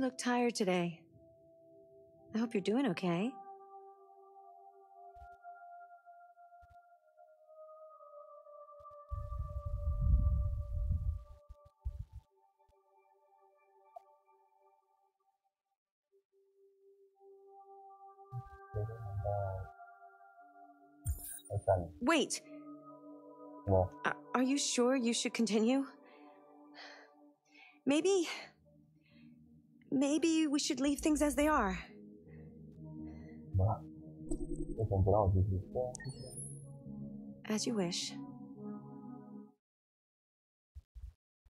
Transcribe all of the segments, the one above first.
look tired today. I hope you're doing okay. Wait! Are you sure you should continue? Maybe we should leave things as they are. As you wish.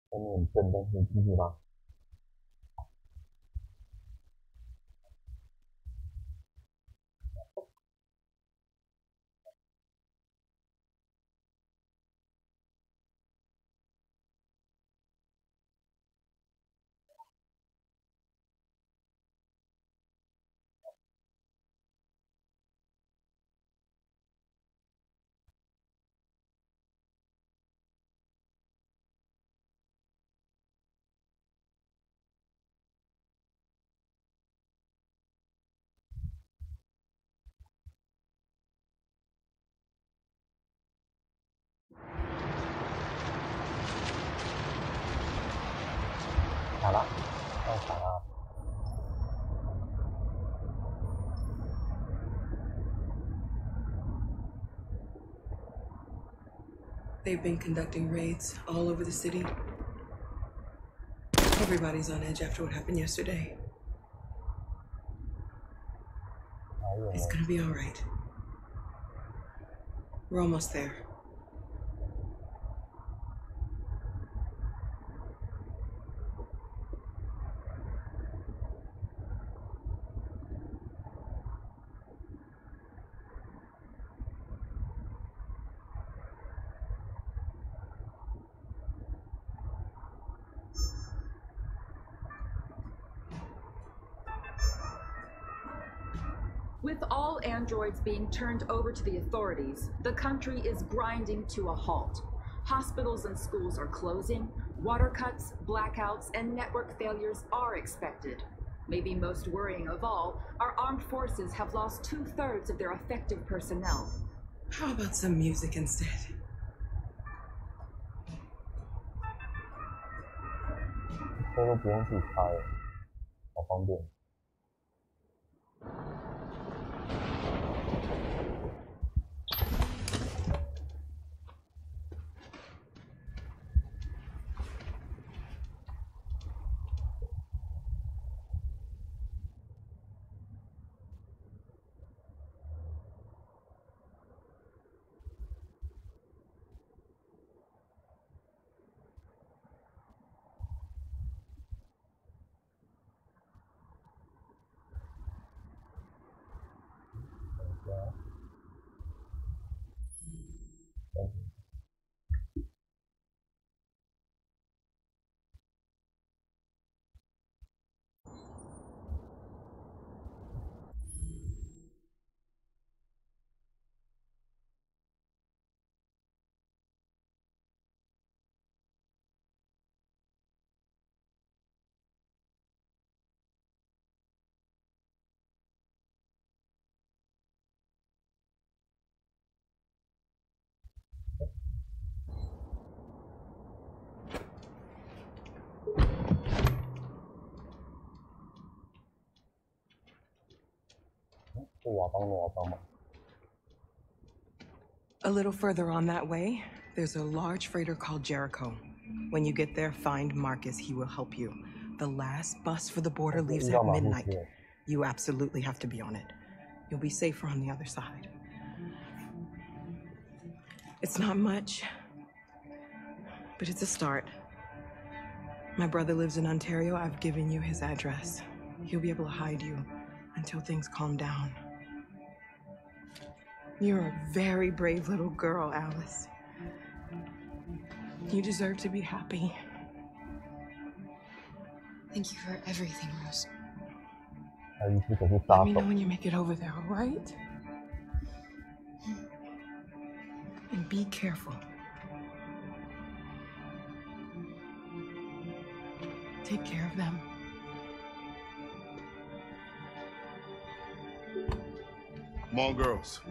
真的很震动，很刺激吗？ 好了，太惨了。 They've been conducting raids all over the city. Everybody's on edge after what happened yesterday. It's gonna be all right. We're almost there. With all androids being turned over to the authorities, the country is grinding to a halt. Hospitals and schools are closing, water cuts, blackouts, and network failures are expected. Maybe most worrying of all, our armed forces have lost 2/3 of their effective personnel. How about some music instead?这都不用自己开，好方便。 A little further on that way, there's a large freighter called Jericho. When you get there, find Marcus. He will help you. The last bus for the border leaves at midnight. You absolutely have to be on it. You'll be safer on the other side. It's not much, but it's a start. My brother lives in Ontario. I've given you his address. He'll be able to hide you until things calm down. You're a very brave little girl, Alice. You deserve to be happy. Thank you for everything, Rose. Let me know when you make it over there, all right? And be careful. Take care of them. Come on, girls.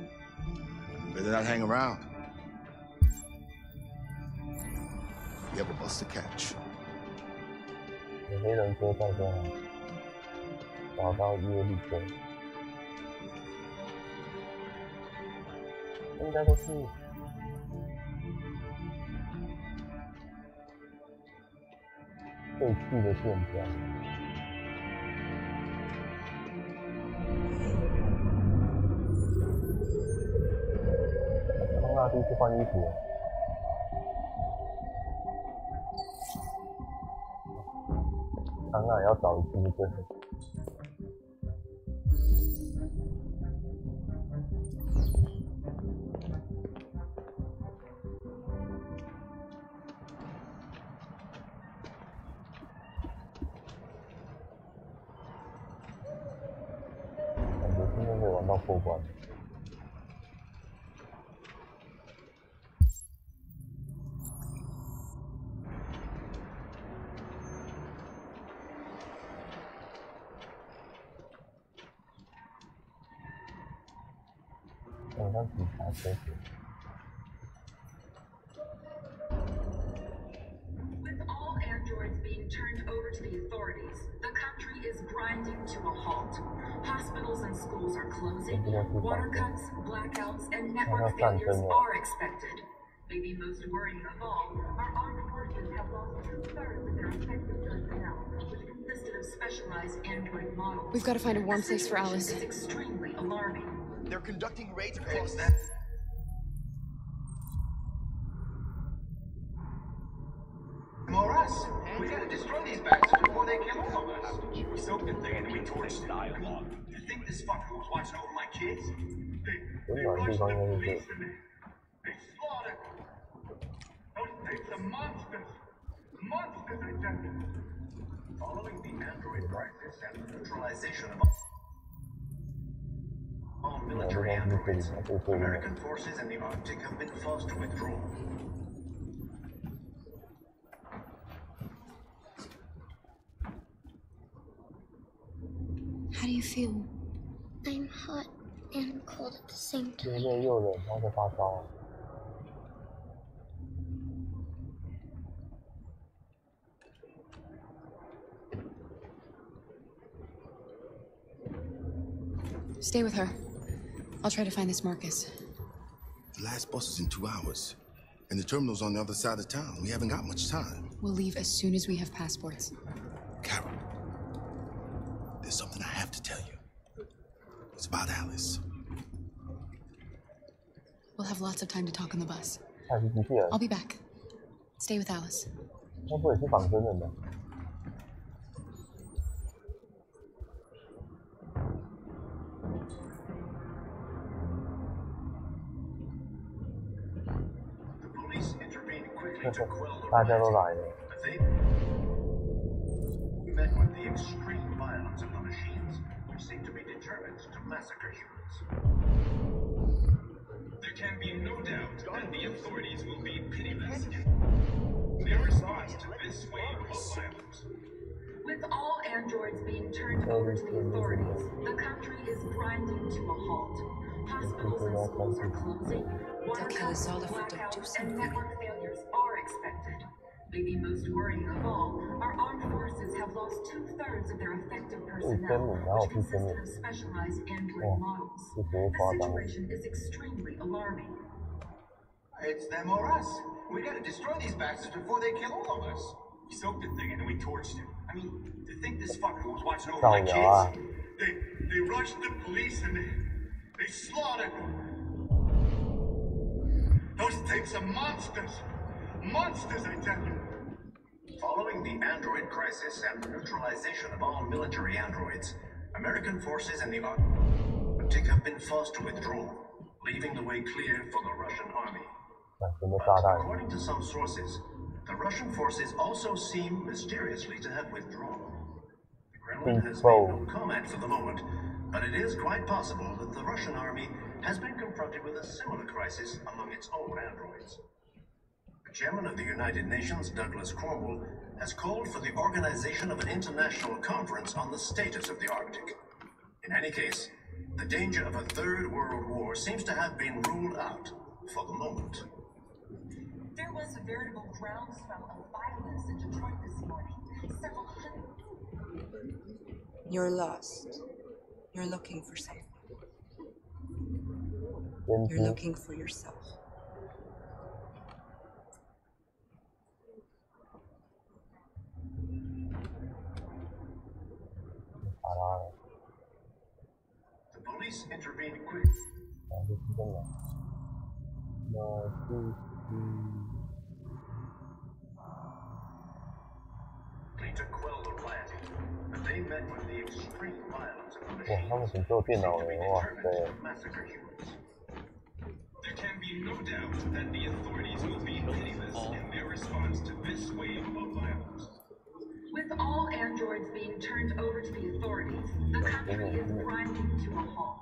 Better not hang around. We have a bus to catch. 黑人车在这里，找到耶利哥，应该都是废弃的店家。康纳第一次换衣服。 当然要找一次就对了。感觉今天可以玩到破关。 好像警察车子。 With all androids being turned over to the authorities, the country is grinding to a halt. Hospitals and schools are closing. Water cuts, blackouts, and network failures are expected. Maybe most worrying of all, our armed forces have lost 2/3 of their effective personnel, which consisted of specialized android models. We've got to find a warm place for Alice. It's extremely alarming. They're conducting raids across that. More us. We gotta destroy these bastards before they kill all of us. We soaked the thing and we torched dialogue. You think this fucker was watching over my kids? They rushed the police and they slaughtered. Those tapes are monsters. Monsters, I tell you. Following the android crisis and the neutralization of all military androids, American forces in the Arctic have been forced to withdraw. How do you feel? I'm hot and cold at the same time. 又热又冷，然后再发烧。 Stay with her. I'll try to find this Marcus. The last bus is in 2 hours. And the terminal's on the other side of town. We haven't got much time. We'll leave as soon as we have passports. Carol, there's something I have to tell you. It's about Alice. We'll have lots of time to talk on the bus. 他是机器人， I'll be back. Stay with Alice. 那不也是仿真的吗？ 大家都来了。 We met with the extreme violence of the machines, which seem to be determined to massacre humans. There can be no doubt that the authorities will be pitiless. Their response to this wave of violence. With all androids being turned over to the authorities, the country is grinding to a halt. Hospitals and schools are closing. Water cuts, blackouts, and network failures are expected. Maybe most worrying of all, our armed forces have lost 2/3 of their effective personnel, which consisted of specialized android models. The situation is extremely alarming. It's them or us. We gotta destroy these bastards before they kill all of us. We soaked the thing and then we torched it. I mean, to think this fucker was watching over my kids? They rushed the police and they slaughtered them. Those things are monsters. Monsters, I tell you. Following the android crisis and the neutralization of all military androids, American forces in the Arctic have been forced to withdraw, leaving the way clear for the Russian army. But according to some sources, the Russian forces also seem mysteriously to have withdrawn. The Kremlin has made no comment for the moment, but it is quite possible that the Russian army has been confronted with a similar crisis among its own androids. The chairman of the United Nations, Douglas Cromwell, has called for the organization of an international conference on the status of the Arctic. In any case, The danger of a third world war seems to have been ruled out for the moment. There was a veritable groundswell of violence in Detroit this morning. Several hundred. You're lost. You're looking for something. You're looking for yourself. The police intervened quickly to quell the riot, but they met with the extreme violence of the machines seem to be determined to massacre humans. There can be no doubt that the authorities will be pitiless in their response to this wave of violence. With all androids being turned over to the authorities, the country is grinding to a halt.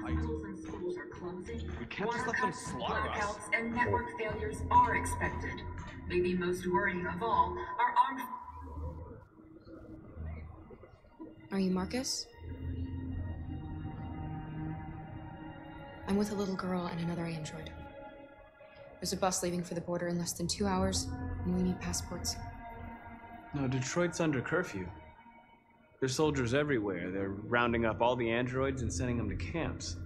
Hospitals and schools are closing. Water cuts, blackouts, and network failures are expected. Maybe most worrying of all, our armed... Are you Marcus? I'm with a little girl and another android. There's a bus leaving for the border in less than 2 hours, and we need passports. No, Detroit's under curfew. There's soldiers everywhere. They're rounding up all the androids and sending them to camps.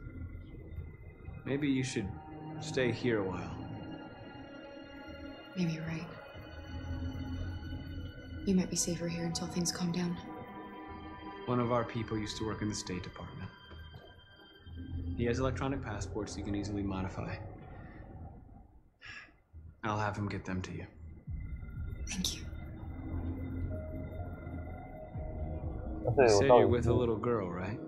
Maybe you should stay here a while. Maybe you're right. You might be safer here until things calm down. One of our people used to work in the State Department. He has electronic passports you can easily modify. I'll have him get them to you. Thank you. You say you're with a little girl, right?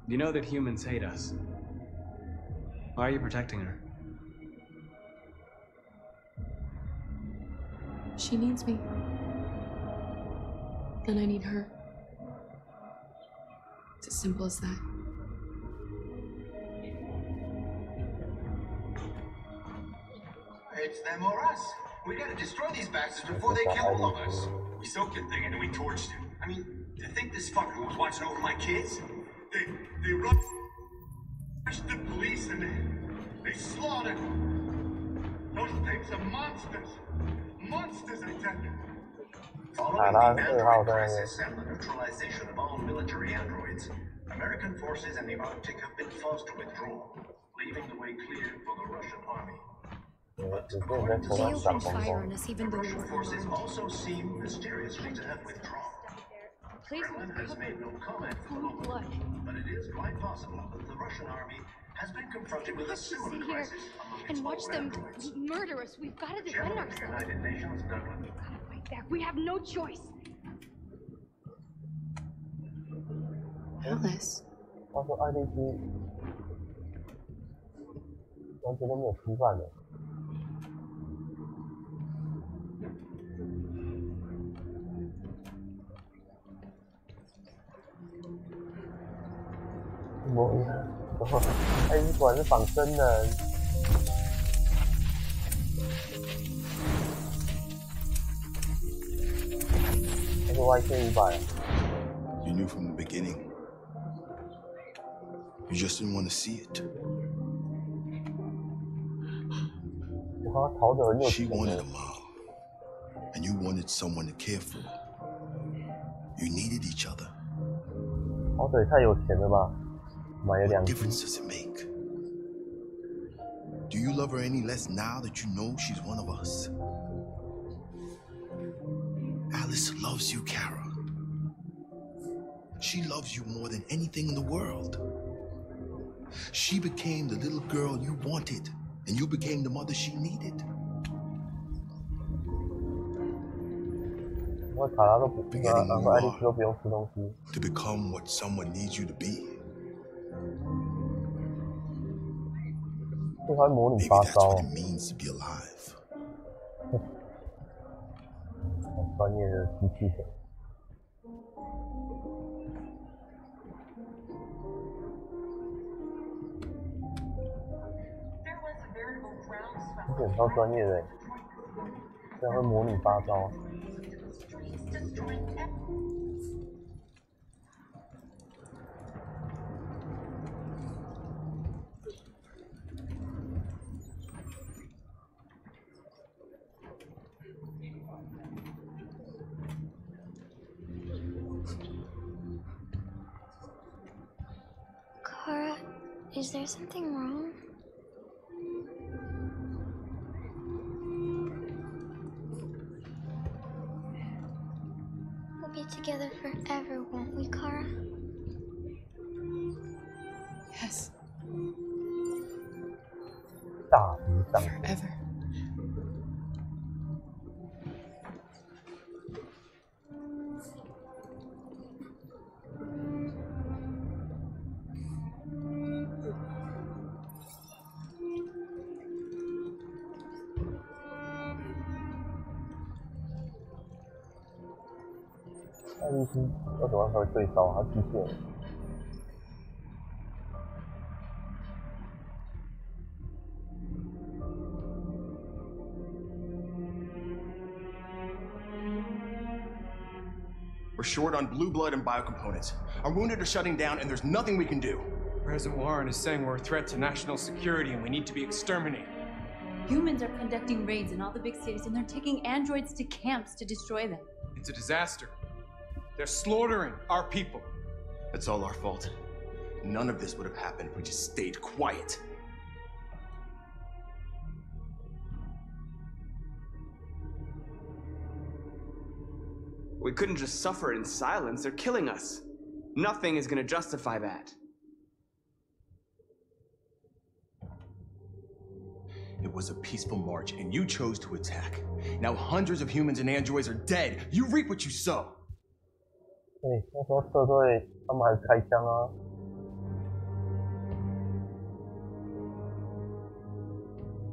You know that humans hate us. Why are you protecting her? She needs me. And I need her. It's as simple as that. It's them or us. We gotta destroy these bastards before they kill all of us. We soaked the thing and then we torched it. I mean, do you think this fucker was watching over my kids? They rushed the police and they slaughtered those pigs are monsters. Monsters, I tell you. Following the android crisis and the neutralization of all military androids, American forces in the Arctic have been forced to withdraw, leaving the way clear for the Russian army. But according to They some opened fire on us even the though we Russian were forces unarmed. also seem mysteriously to have withdrawn. Kremlin has made no comment for the moment, but it is quite possible that the Russian army has been confronted with a similar crisis among its And watch own them androids. murder us. We've got to defend Chairman of the ourselves. United Nations, Douglas. We've got to fight back. We have no choice. Alice. 他说爱丽丝完全都没有吃饭的。爱丽丝果然是仿生人。他说我1500。You knew from the beginning. You just didn't want to see it. She wanted a mom, and you wanted someone to care for. You needed each other. What difference does it make? Do you love her any less now that you know she's one of us? Alice loves you, Kara. She loves you more than anything in the world. She became the little girl you wanted, and you became the mother she needed. To become what someone needs you to be. Maybe that's what it means to be alive. 专业的机器人。你很超专业的，这样会模拟发招。Kara, is there something wrong? We'll be together forever, won't we, Kara? Yes. Forever. 爱丽丝为什么会对烧？她机械人。We're short on blue blood and biocomponents. Our wounded are shutting down, and there's nothing we can do. President Warren is saying we're a threat to national security and we need to be exterminated. Humans are conducting raids in all the big cities, and they're taking androids to camps to destroy them. It's a disaster. They're slaughtering our people. It's all our fault. None of this would have happened if we just stayed quiet. We couldn't just suffer in silence. They're killing us. Nothing is gonna justify that. It was a peaceful march, and you chose to attack. Now hundreds of humans and androids are dead. You reap what you sow. 对，那时候撤退，他们还开枪啊。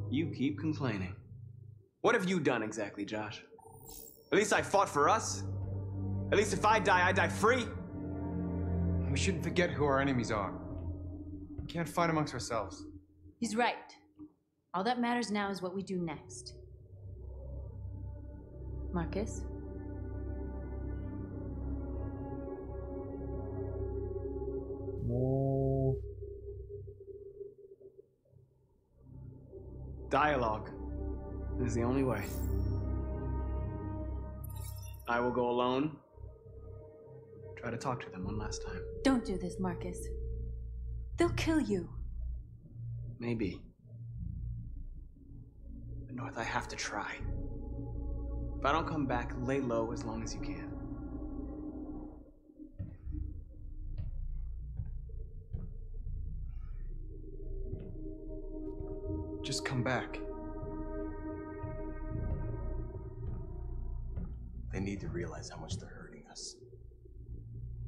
You keep complaining. What have you done exactly, Josh? At least I fought for us. At least if I die free. We shouldn't forget who our enemies are. We can't fight amongst ourselves. He's right. All that matters now is what we do next. Marcus? Dialogue is the only way. I will go alone. Try to talk to them one last time. Don't do this, Marcus. They'll kill you. Maybe. But North, I have to try. If I don't come back, lay low as long as you can. Just come back. They need to realize how much they're hurting us.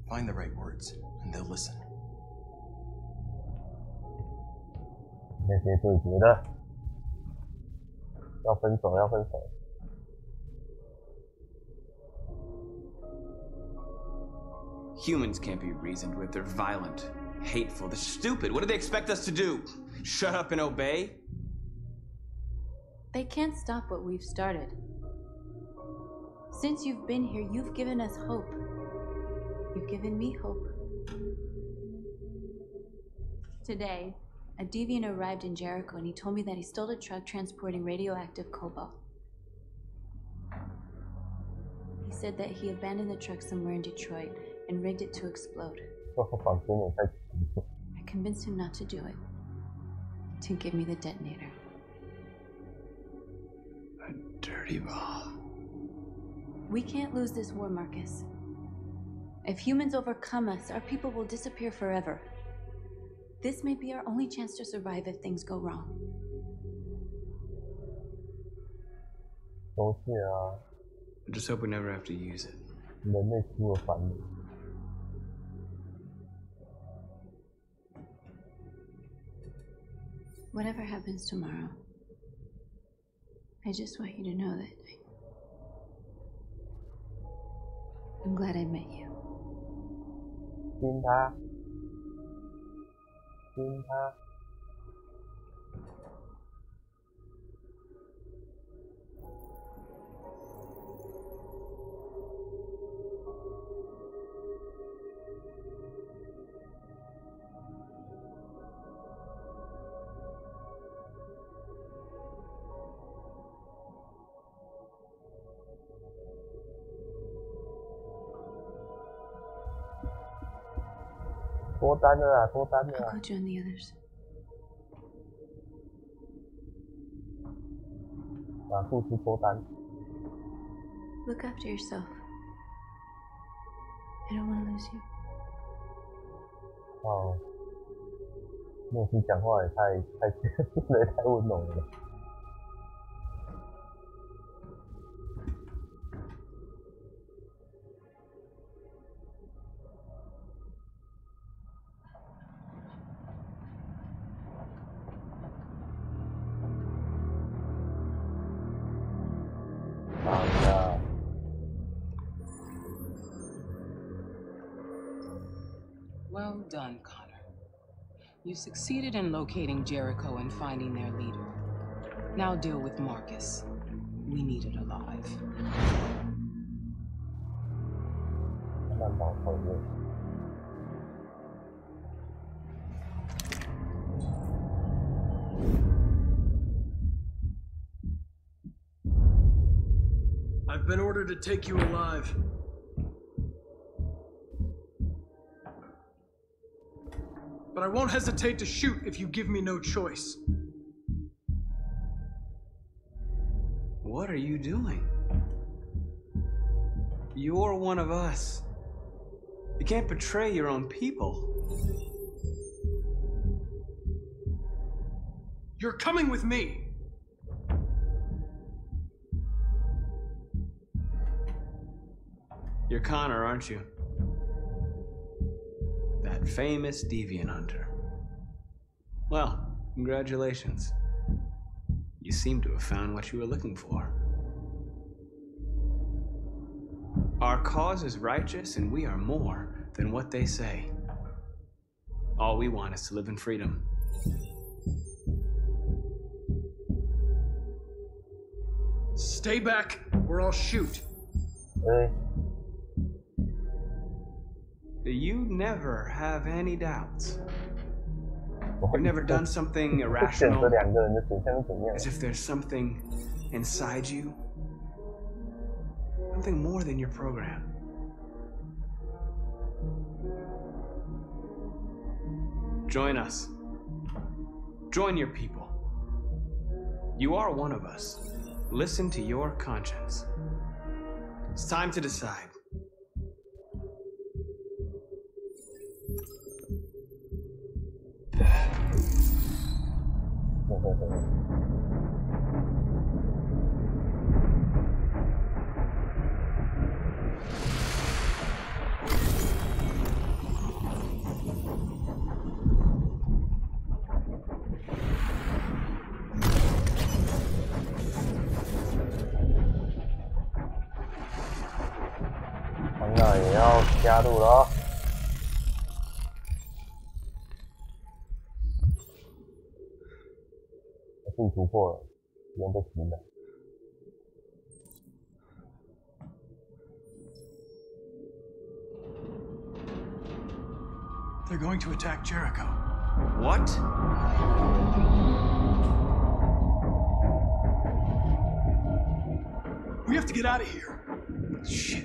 Find the right words, and they'll listen. 那些对决的，要分手，要分手。Humans can't be reasoned with. They're violent, hateful, they're stupid. What do they expect us to do? Shut up and obey? They can't stop what we've started. Since you've been here, you've given us hope. You've given me hope. Today, a deviant arrived in Jericho and he told me that he stole a truck transporting radioactive cobalt. He said that he abandoned the truck somewhere in Detroit and rigged it to explode. I convinced him not to do it, to give me the detonator. A dirty bomb. We can't lose this war, Marcus. If humans overcome us, our people will disappear forever. This may be our only chance to survive if things go wrong. I just hope we never have to use it. Whatever happens tomorrow, I just want you to know that I'm glad I met you. 亲他，亲他。脱单了啊，脱单了啊。I'll go join the others. 把付出脱单。Look after yourself. I don't want to lose you. 哦，莫西讲话也太温柔了。Well done, Connor. You succeeded in locating Jericho and finding their leader. Now deal with Marcus. We need it alive. I've been ordered to take you alive. But I won't hesitate to shoot if you give me no choice. What are you doing? You're one of us. You can't betray your own people. You're coming with me. You're Connor, aren't you? That famous deviant hunter. Well, congratulations. You seem to have found what you were looking for. Our cause is righteous, and we are more than what they say. All we want is to live in freedom. Stay back, or I'll shoot. Hey. You never have any doubts. You've never done something irrational, as if there's something inside you, something more than your program. Join us. Join your people. You are one of us. Listen to your conscience. It's time to decide.那也要加入了哦。自己突破了，不用被洗脑。They're going to attack Jericho. What? We have to get out of here. Shit.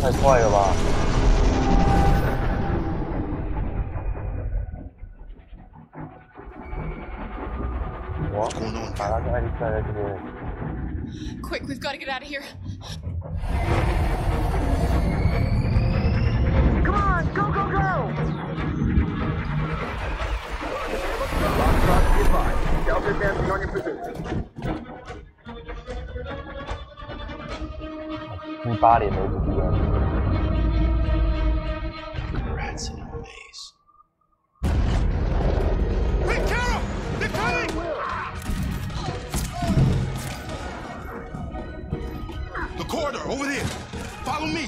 太快了吧！我把他跟爱丽丝在这边。Quick, we've got to get out of here. Come on, go, go, go! Lock, be advised. Delta advancing on your position. 18年没不一样。Rats in a maze. Hey, Carol! They're coming! The corridor, over there. Follow me.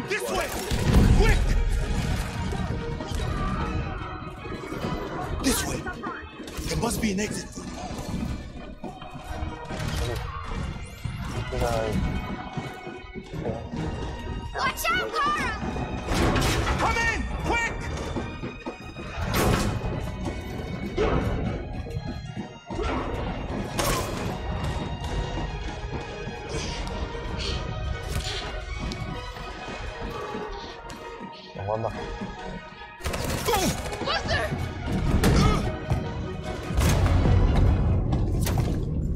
This way! Quick! This way. There must be an exit. Watch out, Kara! Come in! Quick! 闯关吧。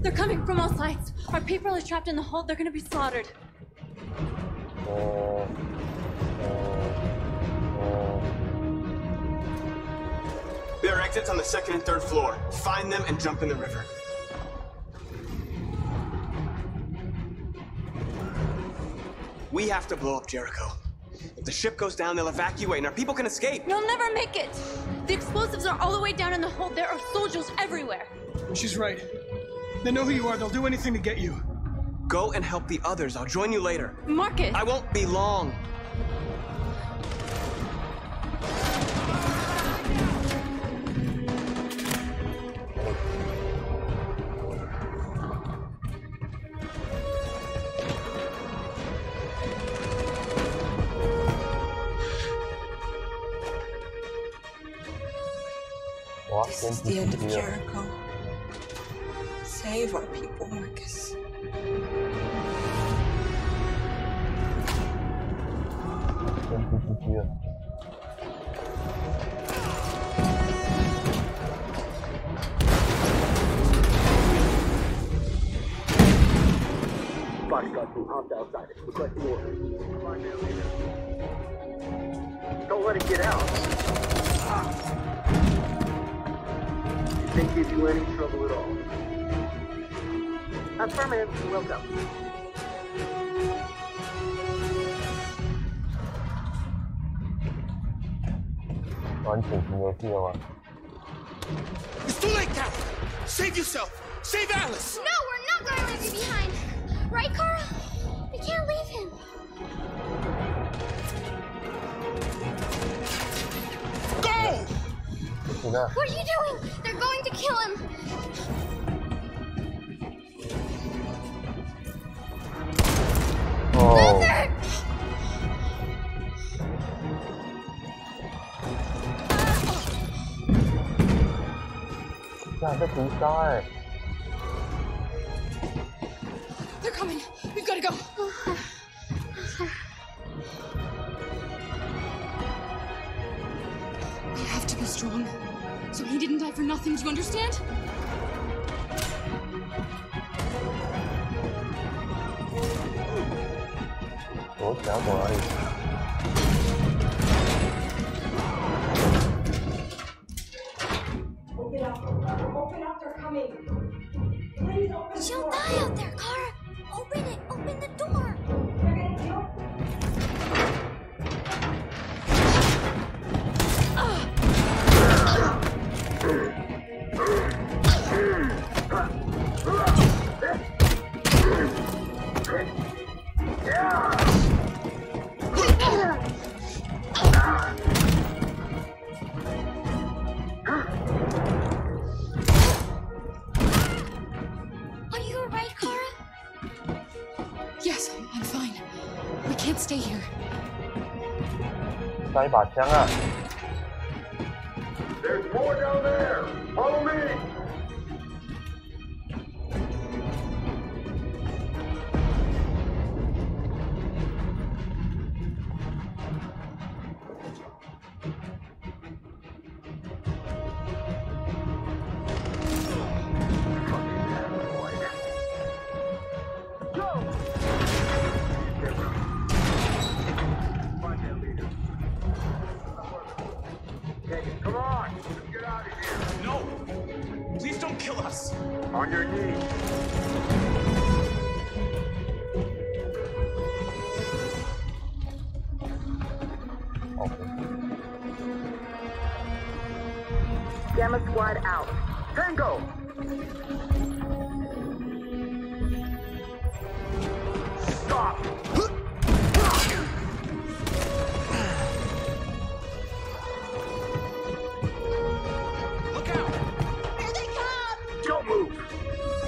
They're coming from all sides. Our people are trapped in the hold. They're gonna be slaughtered. There are exits on the 2nd and 3rd floor. Find them and jump in the river. We have to blow up Jericho. If the ship goes down, they'll evacuate and our people can escape. You'll never make it. The explosives are all the way down in the hold. There are soldiers everywhere. She's right. They know who you are. They'll do anything to get you. Go and help the others. I'll join you later. Marcus! I won't be long. This is the end of Jericho. Save our people, Marcus. Bodyguard team hopped outside. Requesting orders. Don't let it get out. Didn't give you any trouble at all. Affirmative. Welcome. It's too late, Cal. Save yourself. Save Alice. No, we're not going to leave you behind. Right, Kara? We can't leave him. Go! What are you doing? They're going to kill him. Luther! They're coming. We've got to go. We have to be strong. So he didn't die for nothing, do you understand? Open up, they're coming. Please open. She'll die out there, Kara. Open it. Open the door. Are you alright, Kara? Yes, I'm fine. We can't stay here. 带一把枪啊！ There's more down there. Follow me. Come on, let's get out of here. No! Please don't kill us! On your knees. Gamma squad out. Tango! Stop! Look out! Here they come! Don't move!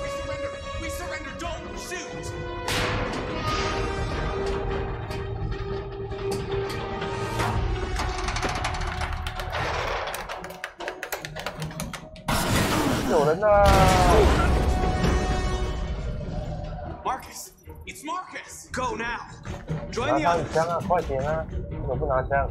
We surrender! We surrender! Don't shoot! Marcus! It's Marcus! Go now! Join 拿 the 他 others! 的枪啊，快点啊！为什么不拿枪？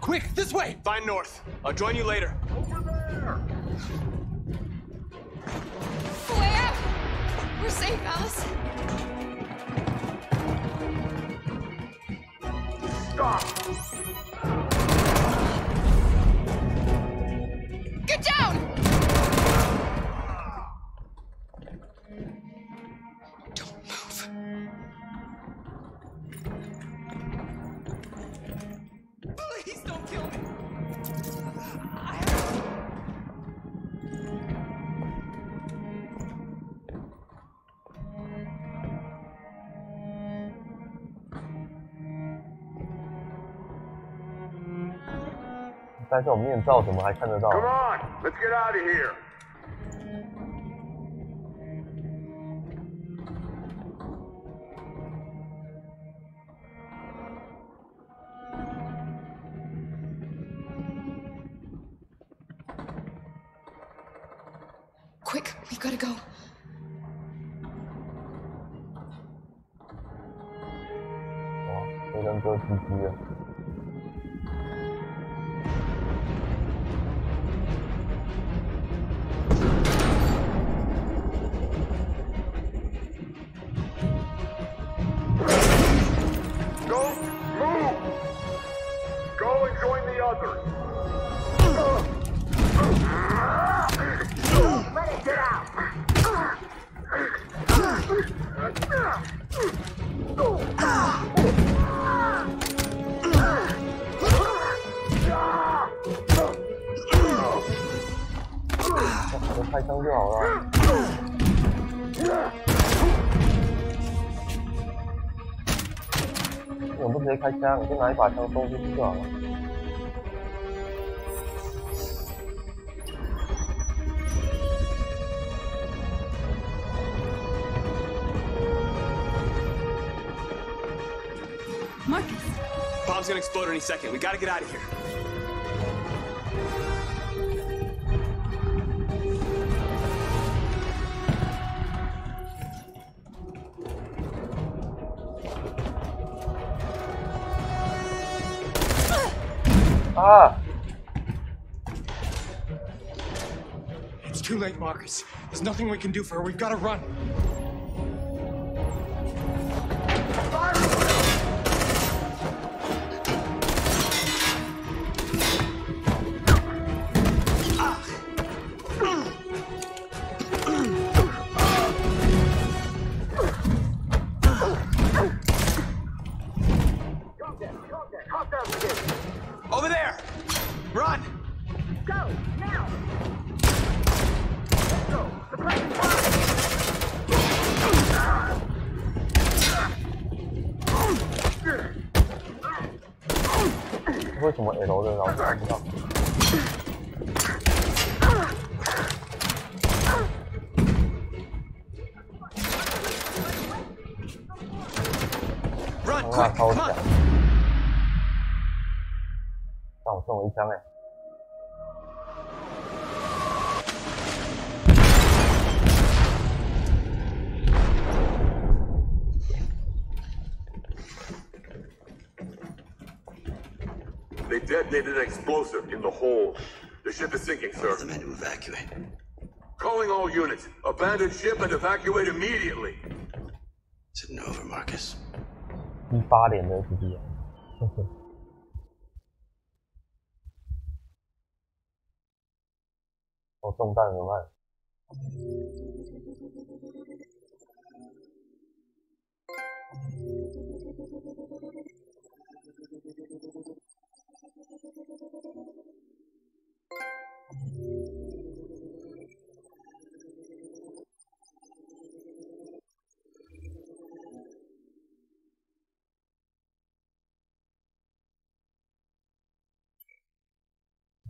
Quick, this way! Find north. I'll join you later. Over there! Way out! We're safe, Alice. Stop! Get down! Don't move. Please don't kill me.但是我面罩怎么还看得到？ Come on, let's get out of here. Quick, we gotta go. 哇，这人哥鸡鸡了。 Don't move! Go and join the others. Let it get out. 就开枪就好了。为什么不直接开枪？就拿一把枪冲出去就好了。 Marcus. Bomb's gonna explode any second. We gotta get out of here. Ah! It's too late, Marcus. There's nothing we can do for her. We've got to run. Over there! Run! Go, now! Let's go! The place is fine! 为什么 L 的老是看不到？ Run, 哇， quick, 超 come 强！ on! 让我送我一枪哎！ They detonated an explosive in the hold. The ship is sinking, sir. The men to evacuate. Calling all units. Abandon ship and evacuate immediately. Is it over, Marcus? 18年的时机啊！我中弹怎么办？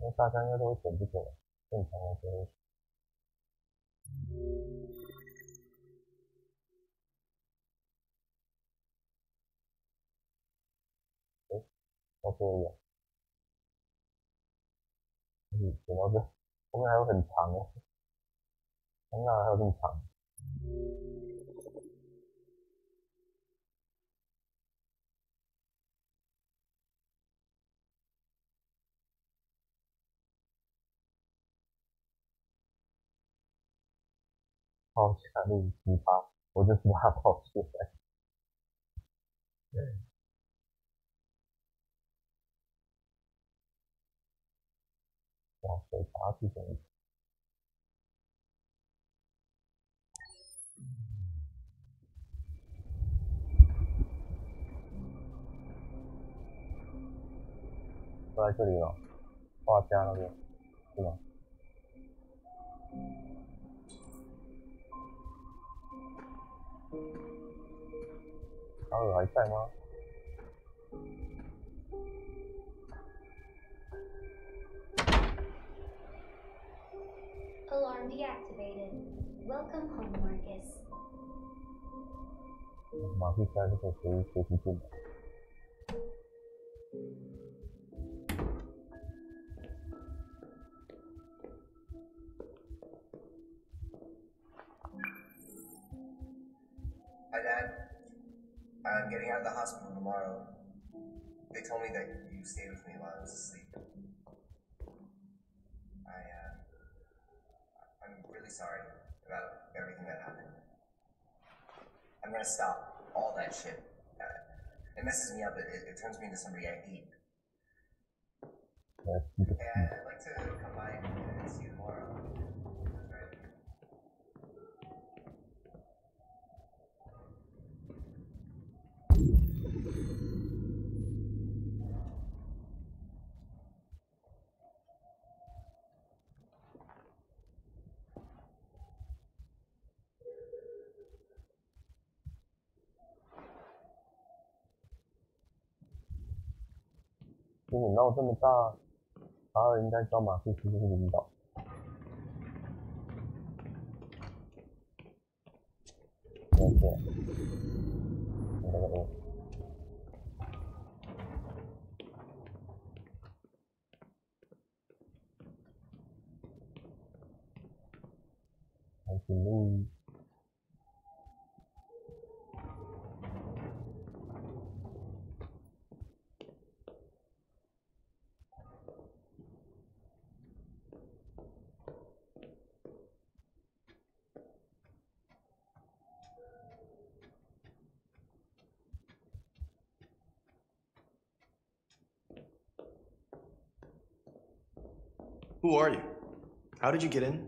因为大家应该都会点不准，正常来说。到这里，点到这，后面还有很长的，难道还有这么长？抛起来录奇葩，我就是把它抛起来。哇，水闸是什么？都在这里了，画家那边是吗？卡尔还在吗？ Alarm deactivated. Welcome home, Marcus. 马屁塞这个随时进来。Hi, Dad. I'm getting out of the hospital tomorrow. They told me that you stayed with me while I was asleep. I'm really sorry about everything that happened. I'm gonna stop all that shit. It messes me up. It turns me into somebody I hate. And I'd like to come by and see you tomorrow. Right. 如果闹这么大，卡尔应该知道马库斯是领导。没错，那个O。还是路。 Who are you? How did you get in?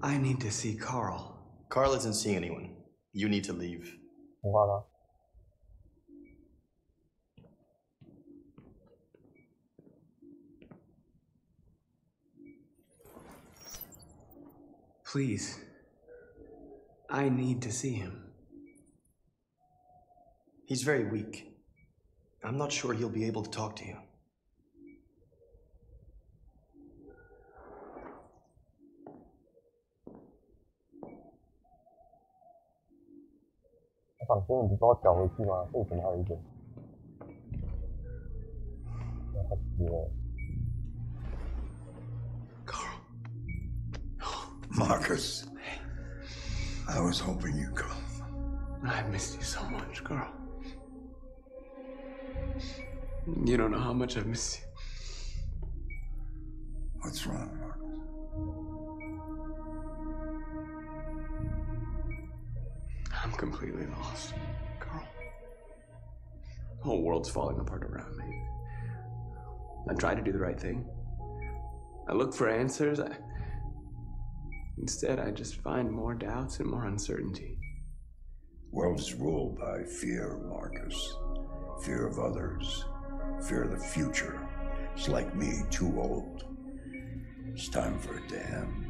I need to see Carl. Carl isn't seeing anyone. You need to leave. Voilà. Please. I need to see him. He's very weak. I'm not sure he'll be able to talk to you. Carl. Marcus. I was hoping you'd come. I missed you so much, Carl. You don't know how much I've missed you. What's wrong, Marcus? I'm completely lost, Carl. The whole world's falling apart around me. I try to do the right thing. I look for answers. Instead, I just find more doubts and more uncertainty. World is ruled by fear, Marcus. Fear of others. Fear of the future. It's like me, too old. It's time for a dam.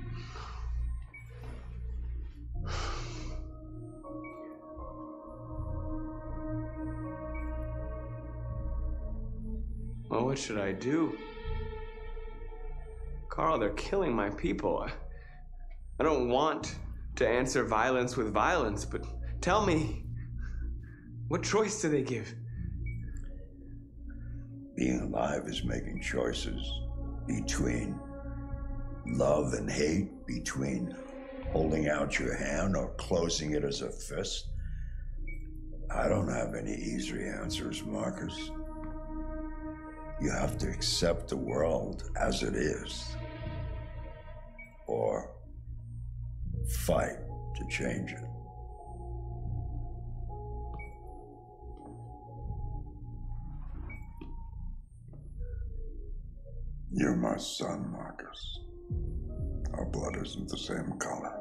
Well, what should I do? Carl, they're killing my people. I don't want to answer violence with violence, but tell me, what choice do they give? Being alive is making choices between love and hate, between holding out your hand or closing it as a fist. I don't have any easy answers, Marcus. You have to accept the world as it is, or fight to change it. You're my son, Marcus. Our blood isn't the same color,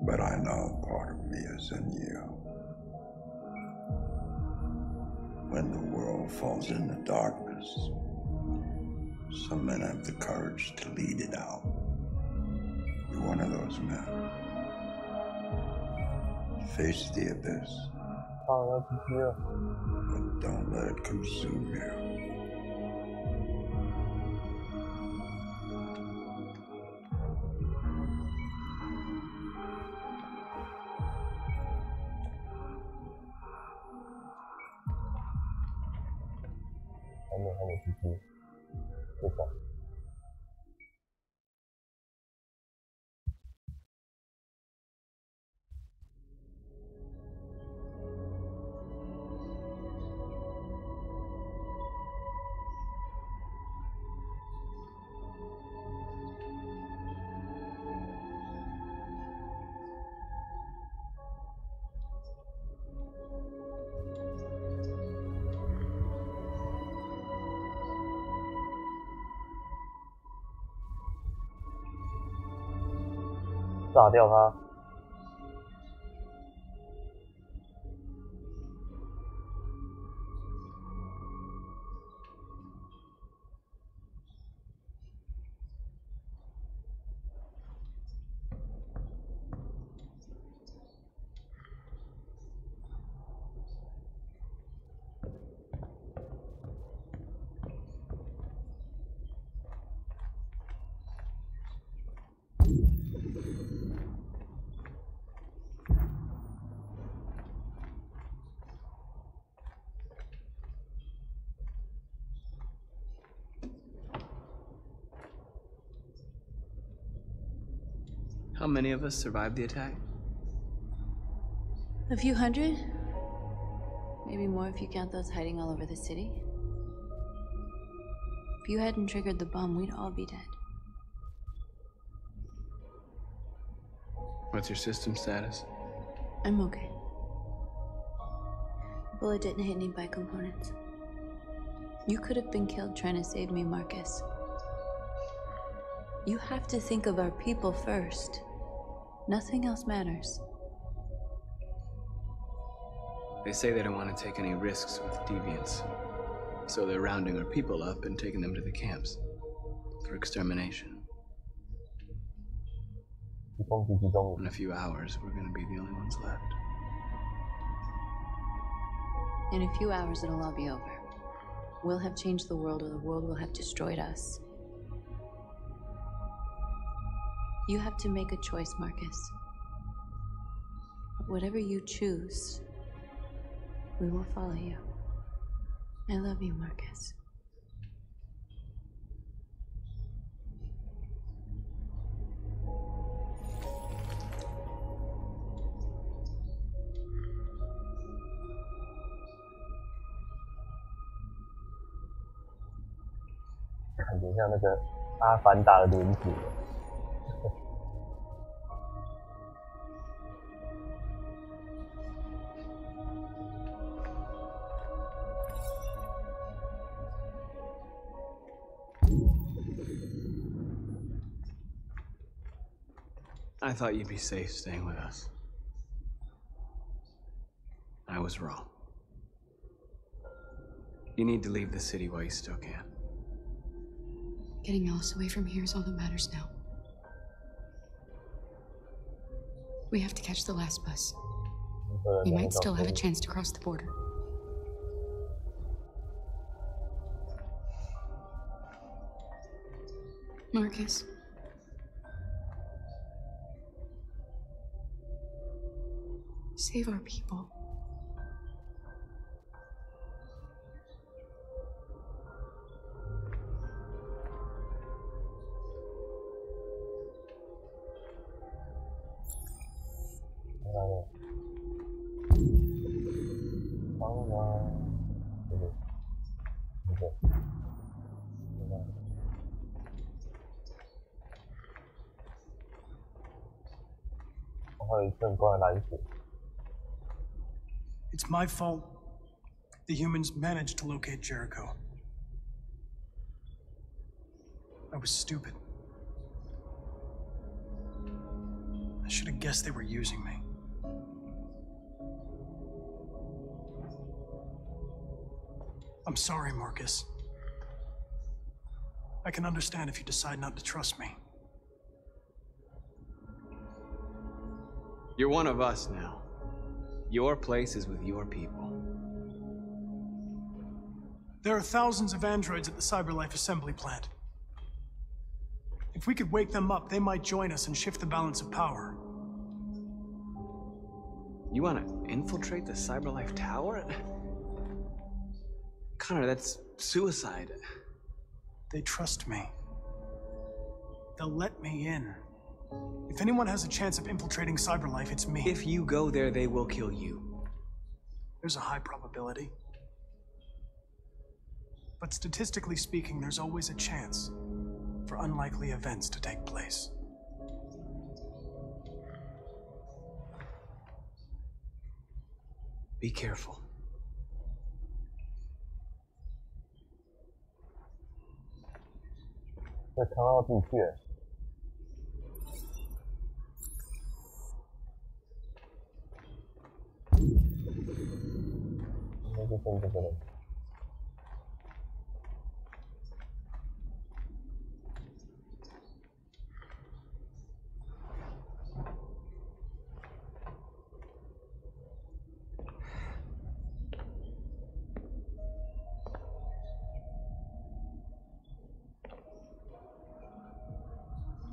but I know part of me is in you. When the world falls into darkness, some men have the courage to lead it out. You're one of those men. Face the abyss, but don't let it consume you.炸掉它。How many of us survived the attack? A few hundred? Maybe more if you count those hiding all over the city. If you hadn't triggered the bomb, we'd all be dead. What's your system status? I'm okay. The bullet didn't hit any bicomponents. You could have been killed trying to save me, Marcus. You have to think of our people first. Nothing else matters. They say they don't want to take any risks with deviants, so they're rounding our people up and taking them to the camps for extermination. In a few hours, we're gonna be the only ones left. In a few hours, it'll all be over. We'll have changed the world, or the world will have destroyed us. You have to make a choice, Marcus. But whatever you choose, we will follow you. I love you, Marcus.感觉像那个阿凡达的轮子。I thought you'd be safe staying with us. I was wrong. You need to leave the city while you still can. Getting Alice away from here is all that matters now. We have to catch the last bus. We might still have a chance to cross the border. Marcus. Save our people. It's my fault. The humans managed to locate Jericho. I was stupid. I should have guessed they were using me. I'm sorry, Marcus. I can understand if you decide not to trust me. You're one of us now. Your place is with your people. There are thousands of androids at the CyberLife assembly plant. If we could wake them up, they might join us and shift the balance of power. You want to infiltrate the CyberLife tower? Connor, that's suicide. They trust me. They'll let me in. If anyone has a chance of infiltrating CyberLife, it's me. If you go there, they will kill you. There's a high probability. But statistically speaking, there's always a chance for unlikely events to take place. Be careful.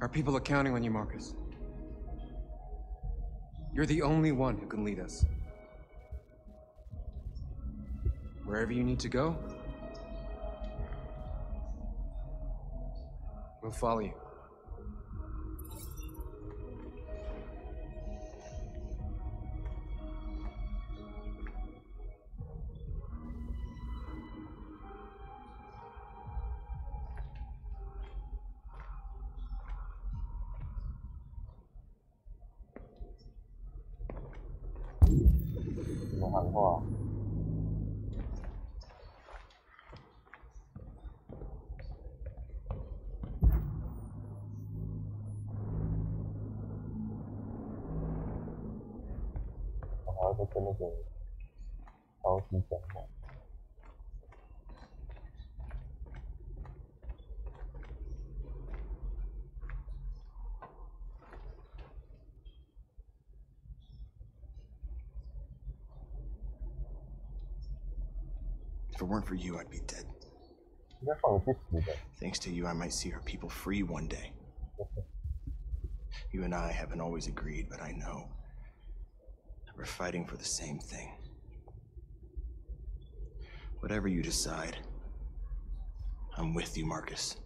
Our people are counting on you, Marcus. You're the only one who can lead us. Wherever you need to go, we'll follow you. If it weren't for you, I'd be dead. Thanks to you, I might see our people free one day. You and I haven't always agreed, but I know that we're fighting for the same thing. Whatever you decide, I'm with you, Marcus.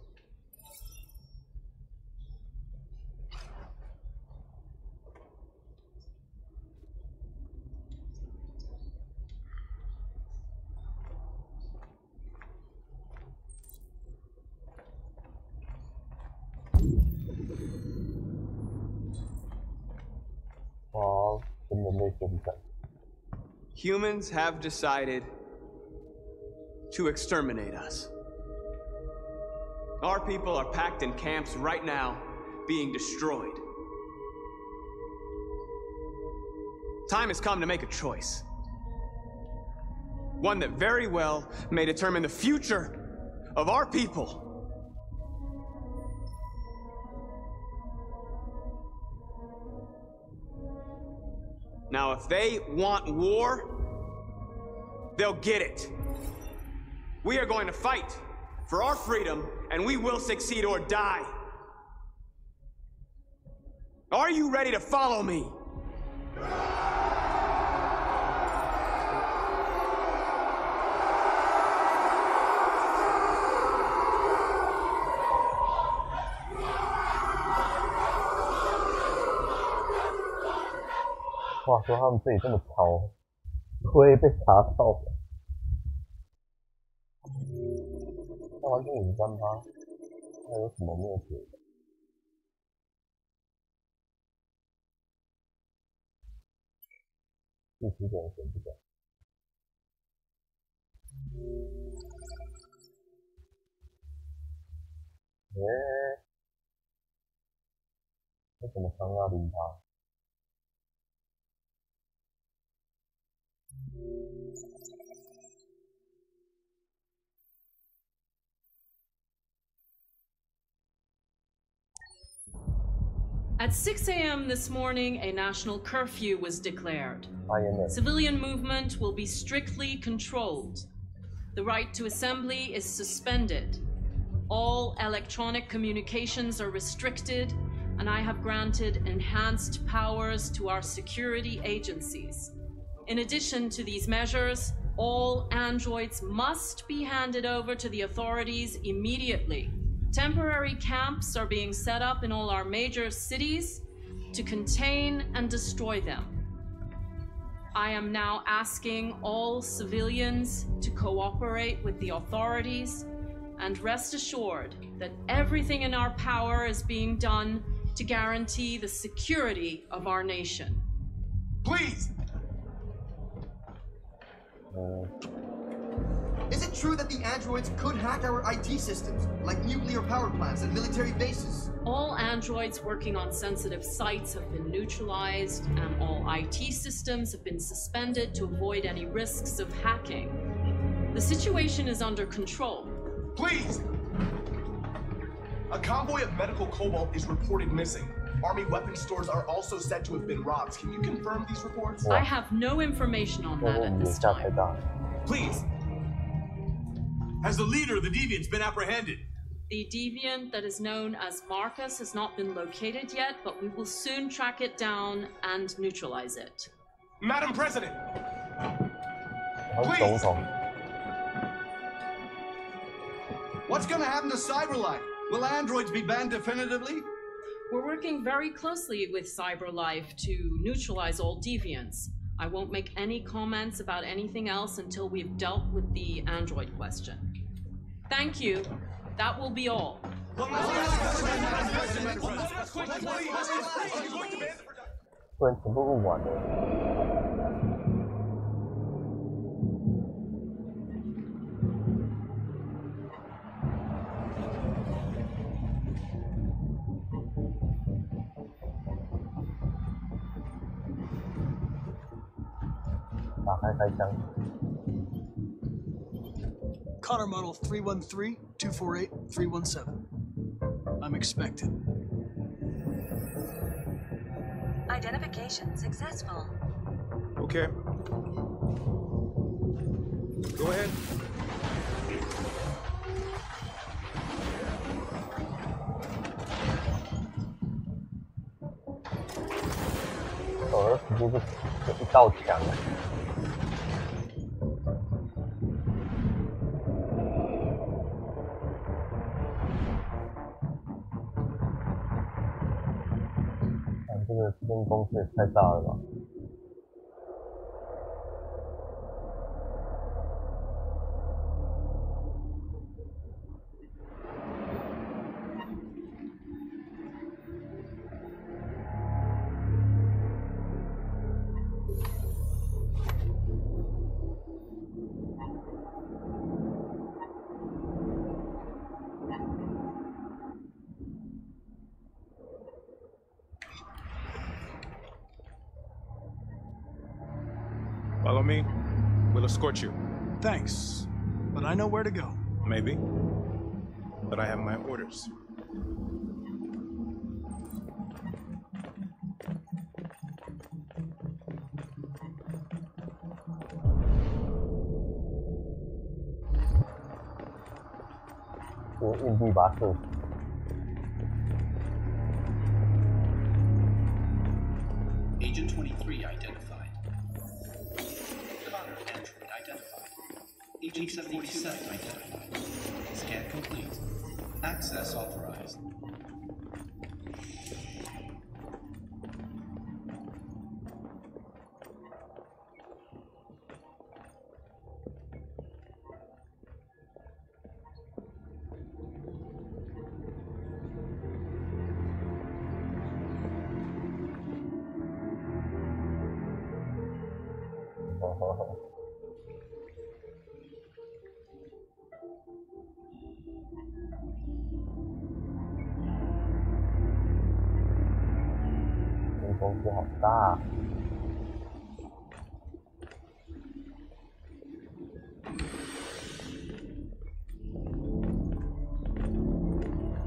Humans have decided to exterminate us. Our people are packed in camps right now, being destroyed. Time has come to make a choice. One that very well may determine the future of our people. Now, if they want war, they'll get it. We are going to fight for our freedom, and we will succeed or die. Are you ready to follow me? 话说他们这里这么潮，会被查到的。那完全53%，那有什么没有解的？第10点选这个。为什么刚要理他？ At 6 a.m. this morning, a national curfew was declared. Civilian movement will be strictly controlled. The right to assembly is suspended. All electronic communications are restricted, and I have granted enhanced powers to our security agencies. In addition to these measures, all androids must be handed over to the authorities immediately. Temporary camps are being set up in all our major cities to contain and destroy them. I am now asking all civilians to cooperate with the authorities and rest assured that everything in our power is being done to guarantee the security of our nation. Please! Is it true that the androids could hack our IT systems, like nuclear power plants and military bases? All androids working on sensitive sites have been neutralized, and all IT systems have been suspended to avoid any risks of hacking. The situation is under control. Please! A convoy of medical cobalt is reported missing. Army weapons stores are also said to have been robbed. Can you confirm these reports? I have no information on that at this time. Please! Has the leader of the Deviants been apprehended? The Deviant that is known as Marcus has not been located yet, but we will soon track it down and neutralize it. Madam President! Please! What's gonna happen to CyberLife? Will androids be banned definitively? We're working very closely with CyberLife to neutralize all deviants. I won't make any comments about anything else until we've dealt with the android question. Thank you. That will be all. Connor model 313-248-317. I'm expected. Identification successful. Okay. Go ahead. Oh, 直接就一道墙。 这个公司也太大了吧！Follow me. We'll escort you. Thanks, but I know where to go. Maybe, but I have my orders. Agent 47 identified. Scan complete. Access authorized.公司好大。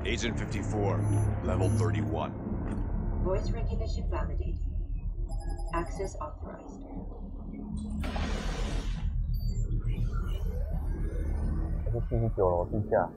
Agent 54, level 31. Voice recognition validated. Access authorized.这是49楼地下。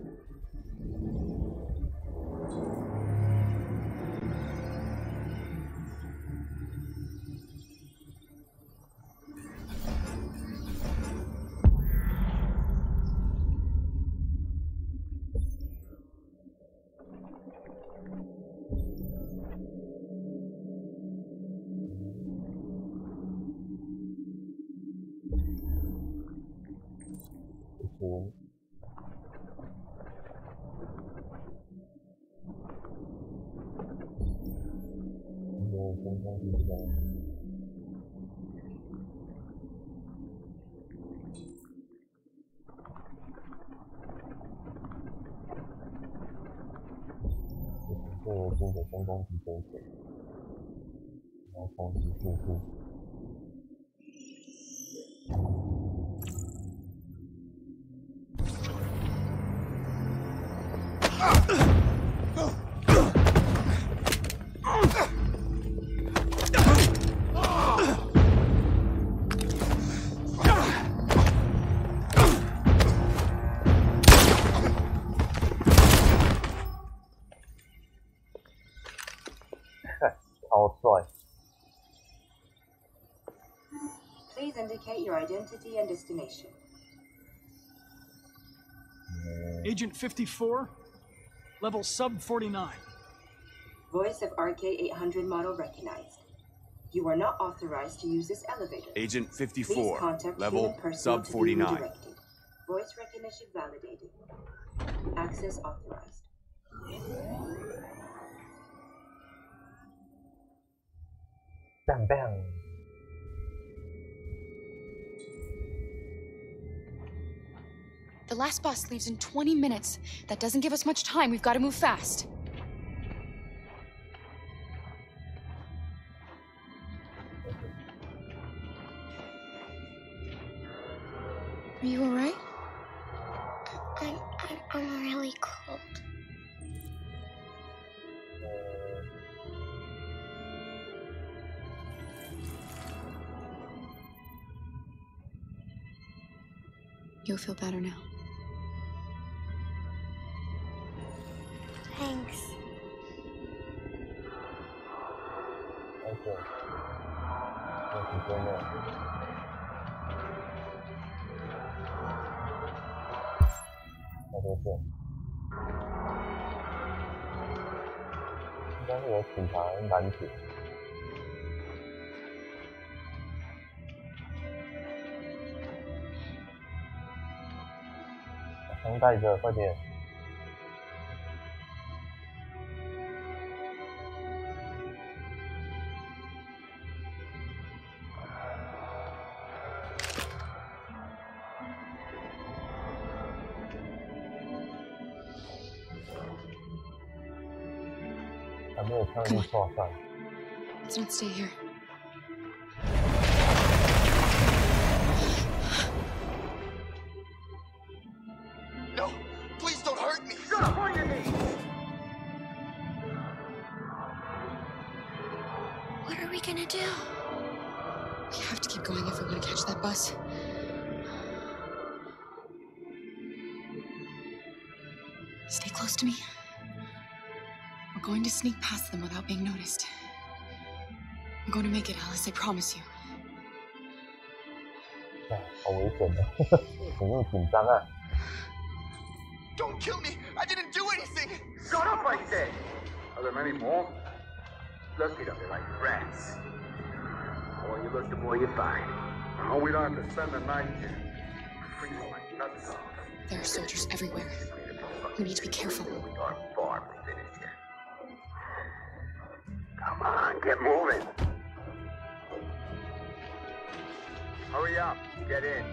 这个金水深攻击这一点，然后攻击速度。超帅。 Please indicate your identity and destination. Agent 54, level sub 49. Voice of RK-800 model recognized. You are not authorized to use this elevator. Agent Please 54, contact level human personnel sub to be 49. redirected. Voice recognition validated. Access authorized. Bam bam. The last bus leaves in 20 minutes. That doesn't give us much time. We've got to move fast. Are you all right? I'm really cold. You'll feel better now. Thanks. Okay. 有时间了。太多线。应该会有警察拦截。把枪带着，快点！ 还没有枪就错上。Let's not stay here. No! Please don't hurt me! Shut up! On your knees! What are we gonna do? We have to keep going if we want to catch that bus. Stay close to me. We're going to sneak past them without being noticed. I'm going to make it, Alice, I promise you. 好危险的，怎么那么紧张啊？ Don't kill me! I didn't do anything! Shut up, I said! Are there many more? Look at them, they're like rats. The more you look, the more you find. Oh, we don't have to spend the night here. Freezing like nuts. There are soldiers everywhere. We need to be careful. Our farm is finished yet. Come on, get moving. Hurry up, get in.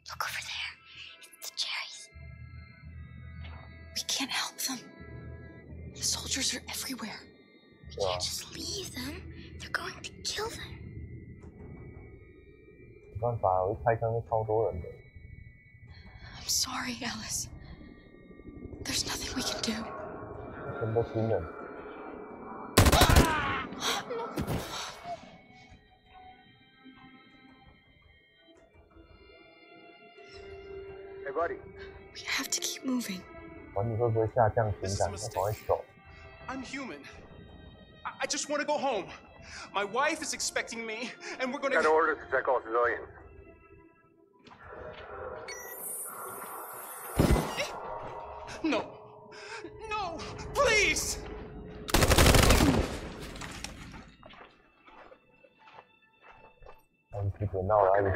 Look over there. It's the cherries. We can't help them. The soldiers are everywhere. We can't just leave them. They're going to kill them. 没办法，我一开枪就超多人的。 I'm sorry, Alice. There's nothing we can do. 全部新人。 Hey, buddy. We have to keep moving. 管你会不会下降情感，要赶快走。 I'm human. I just want to go home. My wife is expecting me, and we're going to... Got orders to check all civilians. No. No! Please! I'm keeping now, I will.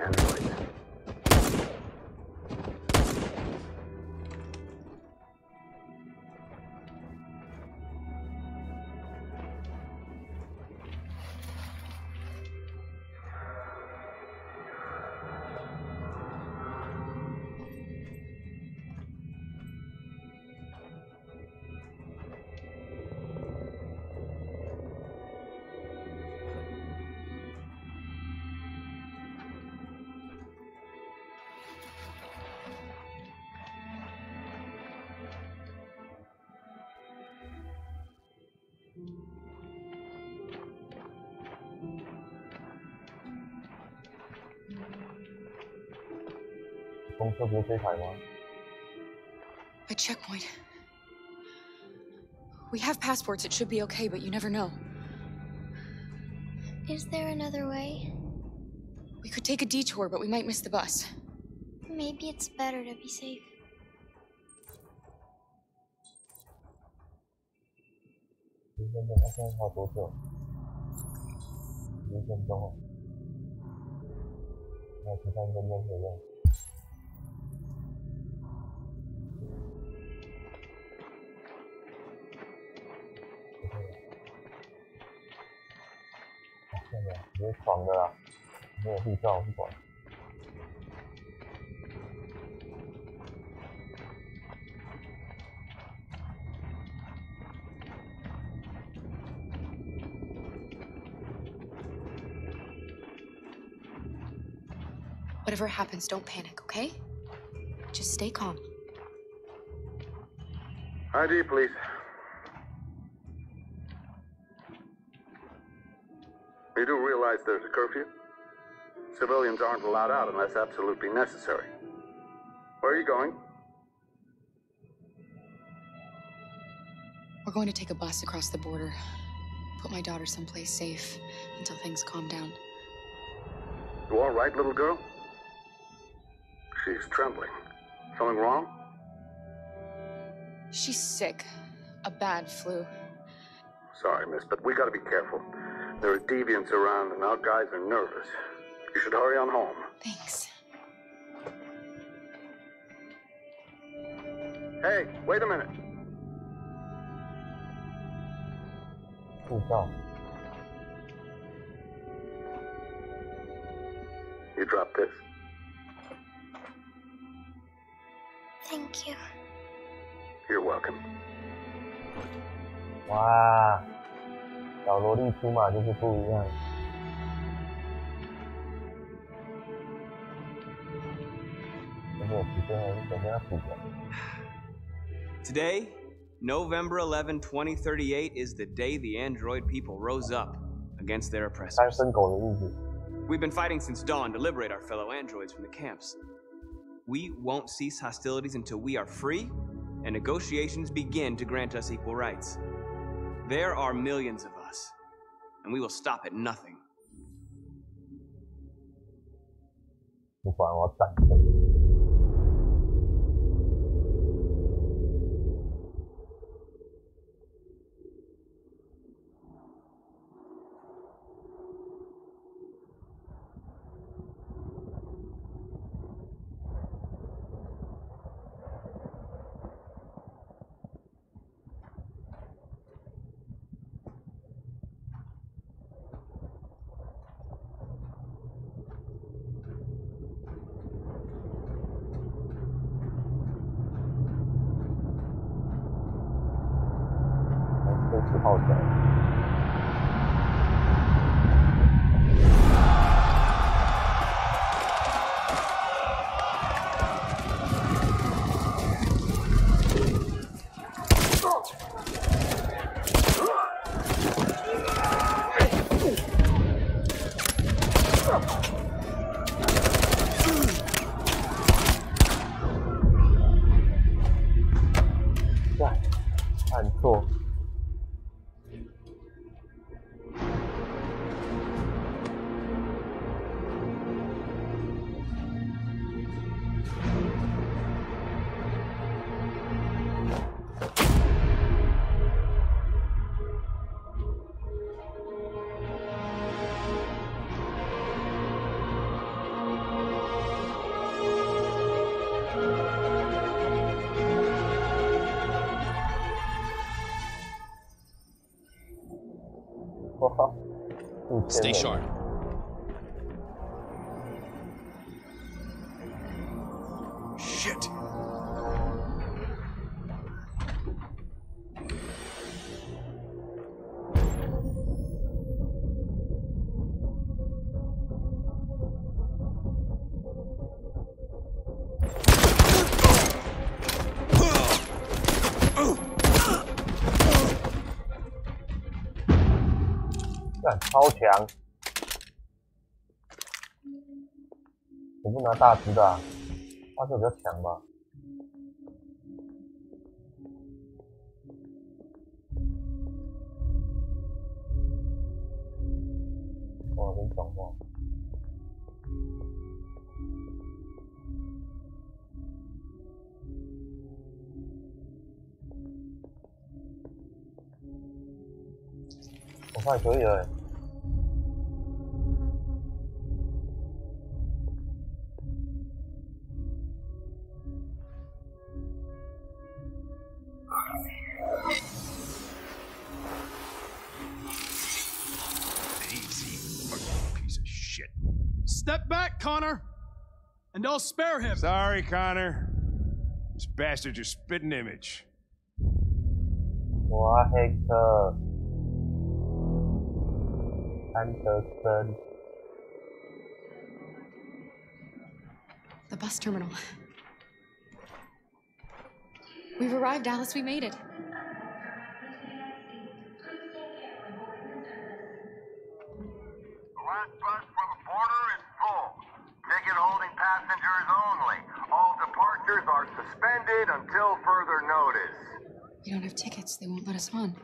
A checkpoint. We have passports, it should be okay, but you never know. Is there another way? We could take a detour, but we might miss the bus. Maybe it's better to be safe. 10分钟，现在还有多久？10分钟哦，还有13分钟左右。 直接闯的啦，没有护照不管。Whatever happens, don't panic, okay? Just stay calm. ID, please. You do realize there's a curfew? Civilians aren't allowed out unless absolutely necessary. Where are you going? We're going to take a bus across the border. Put my daughter someplace safe until things calm down. You all right, little girl? She's trembling. Something wrong? She's sick. A bad flu. Sorry, miss, but we gotta be careful. There are deviants around and our guys are nervous. You should hurry on home. Thanks. Hey, wait a minute. 护照。 You dropped this. Thank you. You're welcome. 哇，小萝莉出马就是不一样。Today, November 11, 2038, is the day the android people rose up against their oppressors. We've been fighting since dawn to liberate our fellow androids from the camps. We won't cease hostilities until we are free, and negotiations begin to grant us equal rights. There are millions of us, and we will stop at nothing. 不管我战胜。飞机炮战。按错。Stay sharp. Shit.超强！我不拿大只的啊，大只比较强吧。哇，真爽哇！我看可以了。Step back, Connor, and I'll spare him. Sorry, Connor. This bastard's your spitting image. Wow, Hector. Anderson. The bus terminal. We've arrived, Alice. We made it. Last bus for the border is full. Ticket holding passengers only. All departures are suspended until further notice. We don't have tickets. They won't let us on.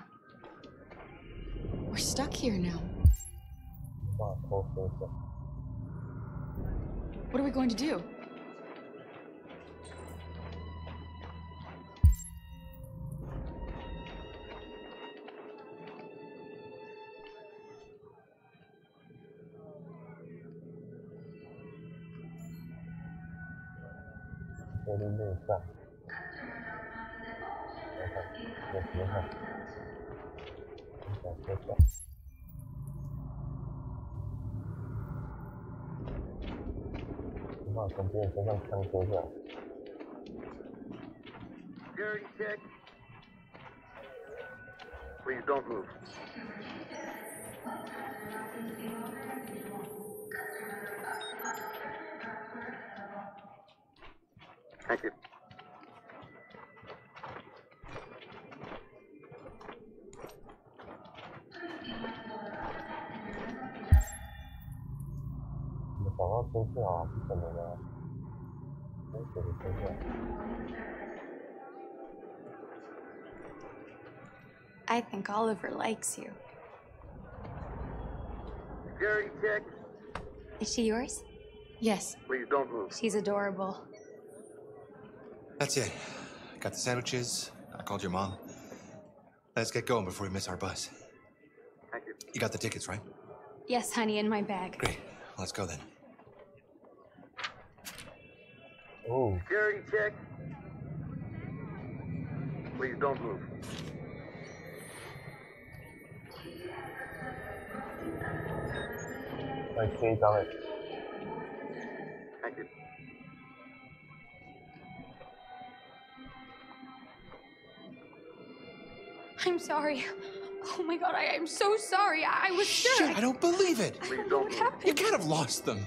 We're stuck here now. What are we going to do? Security check. Please don't move. Thank you. 都是啊，怎么了？真是的，真是。I think Oliver likes you. Security check. Is she yours? Yes. Please don't move. She's adorable. That's it. Got the sandwiches. I called your mom. Let's get going before we miss our bus. Thank you. You got the tickets, right? Yes, honey, in my bag. Great. Let's go then. Oh. Security check. Please don't move. Okay, got it. Thank you. I'm sorry. Oh my god, I'm so sorry. I was sure. Shit, I don't believe it. I don't know what happened. You can't have lost them.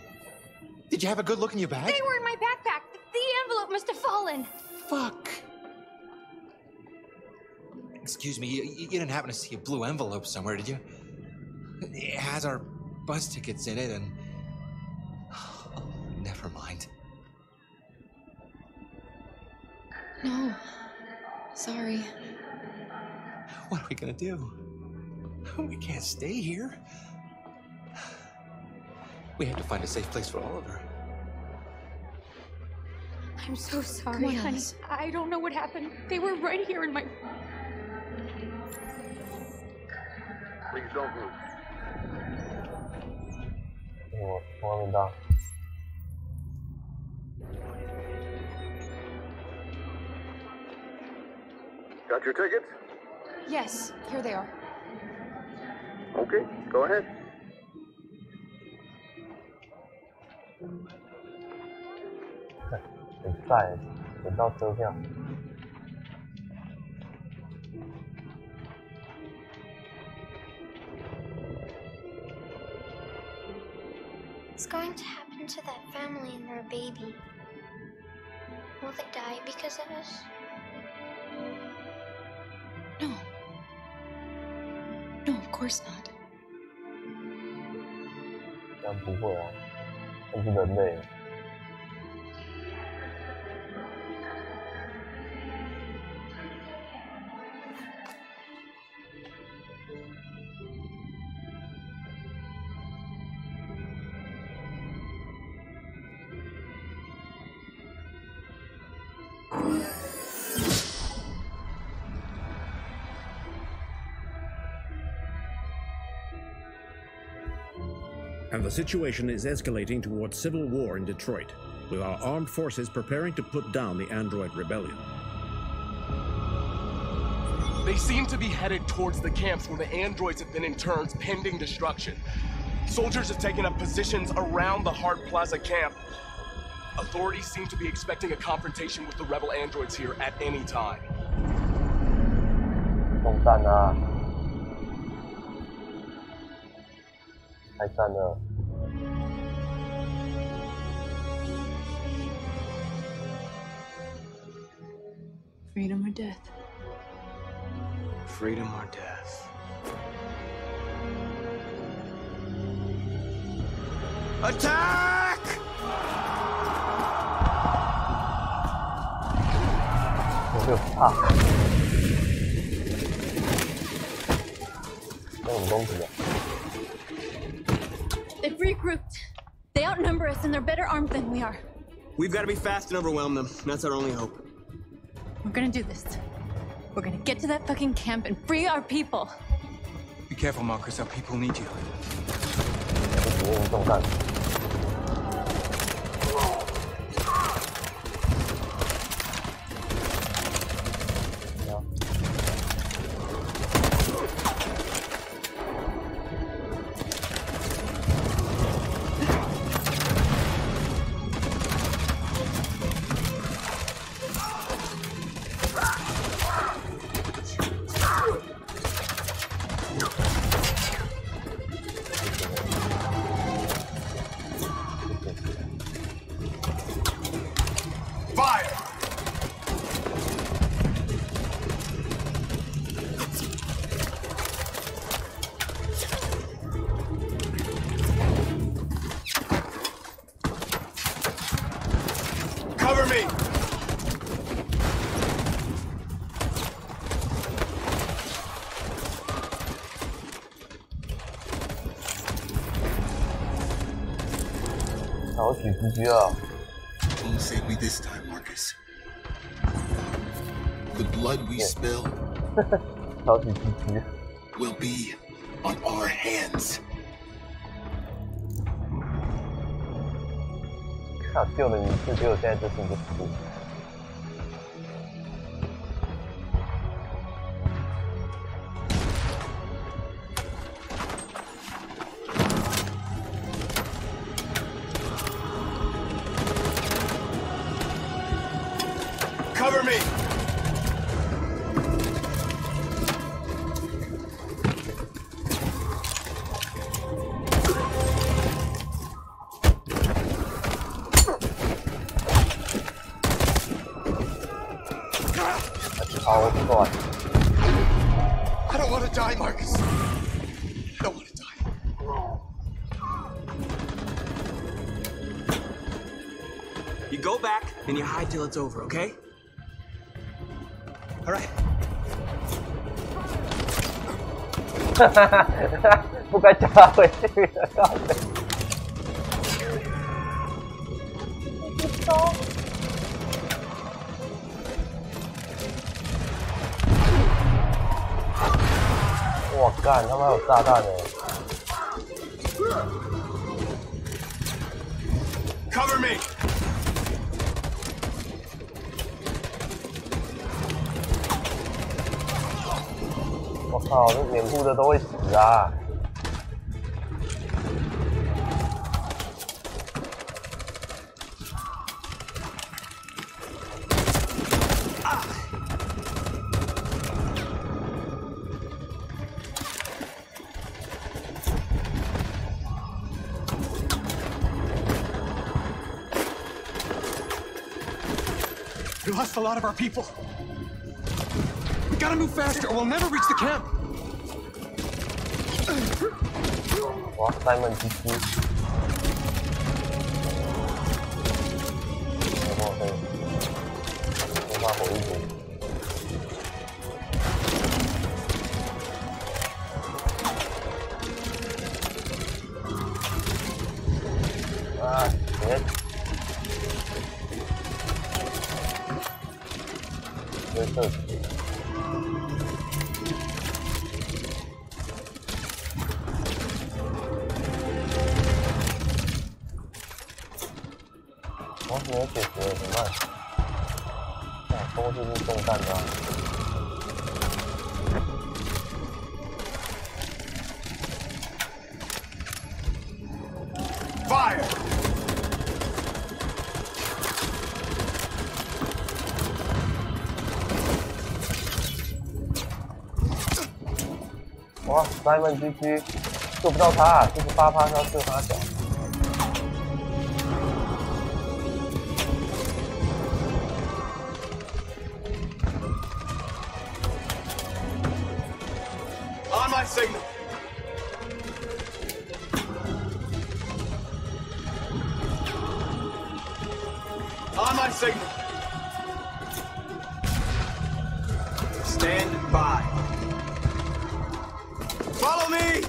Did you have a good look in your bag? They were in my backpack. The envelope must have fallen. Fuck. Excuse me, you didn't happen to see a blue envelope somewhere, did you? It has our bus tickets in it and... Oh, never mind. No. Sorry. What are we gonna do? We can't stay here. We have to find a safe place for Oliver. I'm so sorry, Come on, honey. Alice. I don't know what happened. They were right here in my... Please don't move. Got your tickets? Yes, here they are. Okay, go ahead. What's going to happen to that family and their baby? Will they die because of us? No. No, of course not. 但不会啊，他是人类。And the situation is escalating towards civil war in Detroit, with our armed forces preparing to put down the android rebellion. They seem to be headed towards the camps where the androids have been interned pending destruction. Soldiers have taken up positions around the Hart Plaza camp. Authorities seem to be expecting a confrontation with the rebel androids here at any time. 中弹啊！开战了！ Freedom or death? Freedom or death? Attack! They've regrouped. They outnumber us and they're better armed than we are. We've got to be fast and overwhelm them. That's our only hope. We're gonna do this. We're gonna get to that fucking camp and free our people. Be careful, Marcus. Our people need you. Won't save me this time, Marcus. The blood we spill will be on our hands. 靠，救了你一次，结果现在这次你就死。 Cover me! Oh God. I don't want to die, Marcus. I don't want to die. You go back and you hide till it's over, okay? All right. 不该叫他回去的，告诉我干，他妈有炸弹的。 Cover me! 我靠，这掩护的都会死啊！ We lost a lot of our people. We gotta move faster or we'll never reach the camp. 哇，塞门机器，我可以，我怕火一点。啊，别。 这我没有解决，怎么办？东西是中弹的。Fire!哇，Simon GG， 救不到他，48%是要射他脚。 On my signal. On my signal. Stand by. Follow me.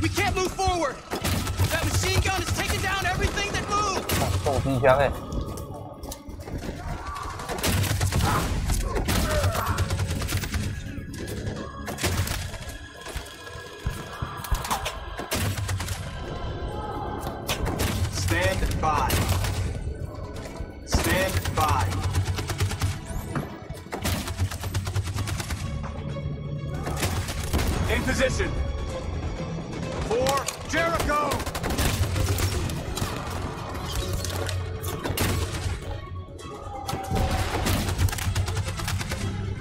We can't move forward. That machine gun is taking down everything that moves. 重机枪哎。 Stand by. Stand by. In position. For Jericho.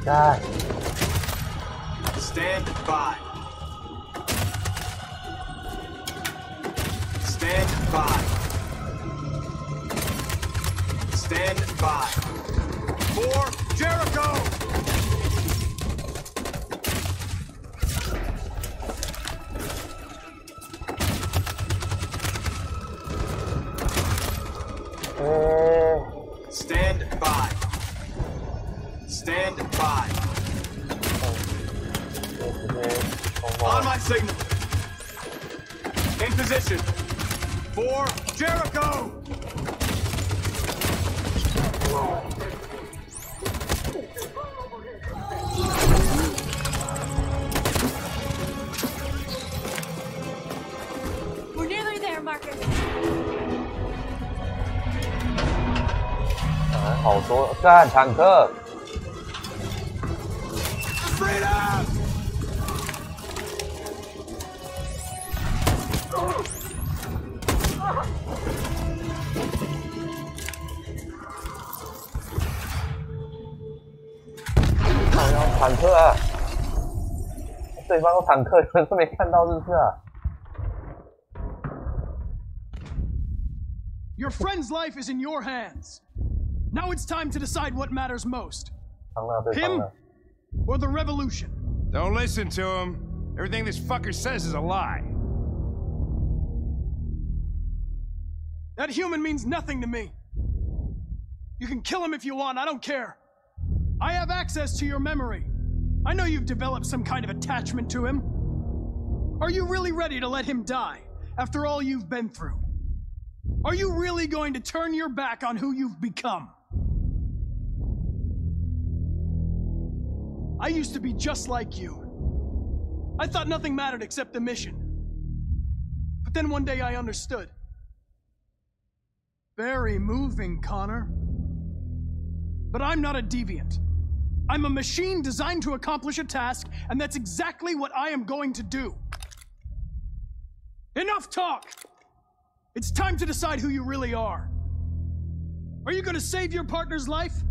God. Stand by. Stand by. Stand by. For Jericho! Stand by. Stand by. On my signal. In position. For Jericho! We're nearly there, Marcus. 好多干坦克。 Freedom! 坦克啊！对方有坦克，你们是没看到是不是啊？ Your friend's life is in your hands. Now it's time to decide what matters most. Him or the revolution? Don't listen to him. Everything this fucker says is a lie. That human means nothing to me. You can kill him if you want, I don't care. I have access to your memory. I know you've developed some kind of attachment to him. Are you really ready to let him die after all you've been through? Are you really going to turn your back on who you've become? I used to be just like you. I thought nothing mattered except the mission. But then one day I understood. Very moving, Connor. But I'm not a deviant. I'm a machine designed to accomplish a task, and that's exactly what I am going to do. Enough talk! It's time to decide who you really are. Are you going to save your partner's life?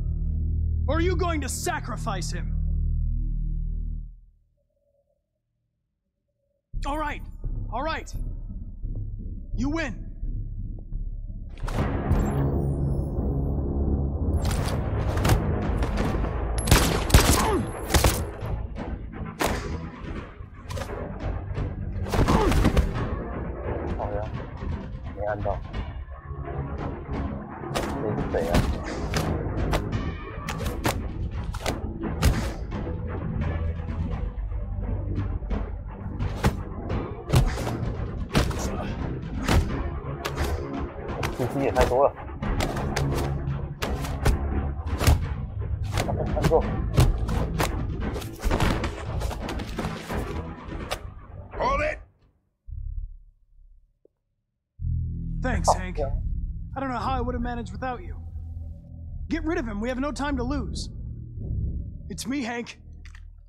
Or are you going to sacrifice him? All right. You win. CC 也太多了，看错。Hold it. Thanks, Hank. I don't know how I would have managed without you. Get rid of him. We have no time to lose. It's me, Hank.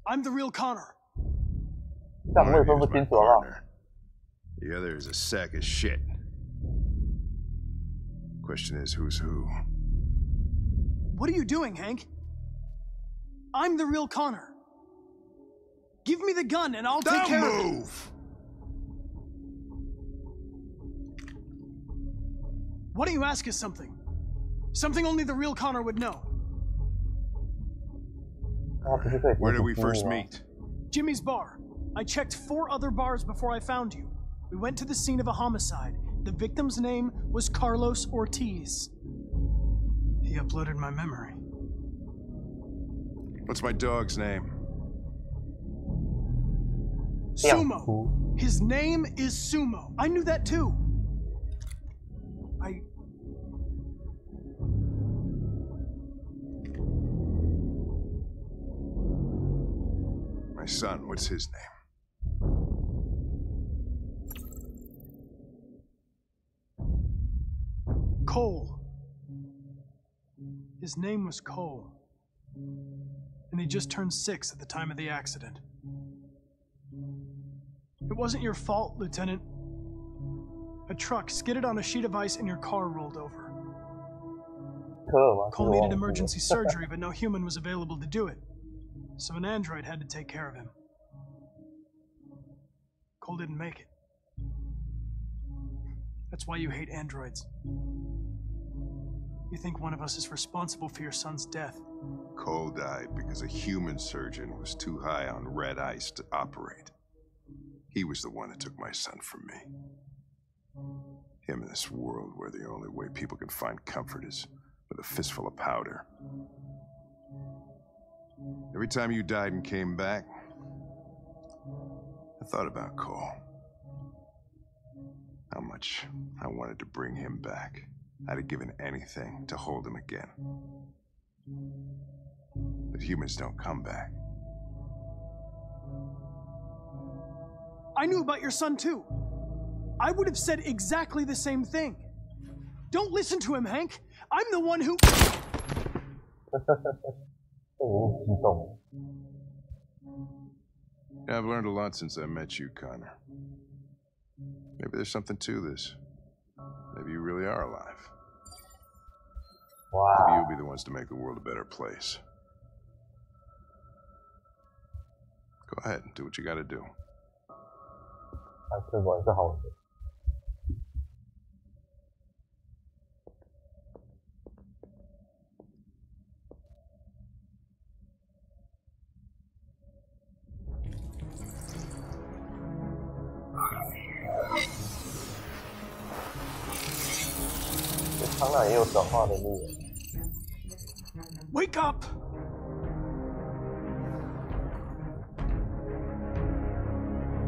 I'm the real Connor. The other is a sack of shit. Question is, who's who? What are you doing, Hank? I'm the real Connor. Give me the gun and I'll take care of it. Don't move! Why don't you ask us something? Something only the real Connor would know. Where did we first meet? Jimmy's bar. I checked 4 other bars before I found you. We went to the scene of a homicide. The victim's name was Carlos Ortiz. He uploaded my memory. What's my dog's name? Sumo. His name is Sumo. I knew that too. My son, what's his name? Cole. His name was Cole. And he just turned 6 at the time of the accident. It wasn't your fault, Lieutenant. A truck skidded on a sheet of ice and your car rolled over. Cole needed emergency surgery, but no human was available to do it. So an android had to take care of him. Cole didn't make it. That's why you hate androids. You think one of us is responsible for your son's death. Cole died because a human surgeon was too high on red ice to operate. He was the one that took my son from me. Him in this world where the only way people can find comfort is with a fistful of powder. Every time you died and came back, I thought about Cole. How much I wanted to bring him back. I'd have given anything to hold him again. But humans don't come back. I knew about your son too. I would have said exactly the same thing. Don't listen to him, Hank. I'm the one who... Yeah, I've learned a lot since I met you, Connor. Maybe there's something to this. Maybe you really are alive. Wow. Maybe you'll be the ones to make the world a better place. Go ahead and do what you gotta do. 他吃果然是好的。这康纳也有转化能力。Wake up!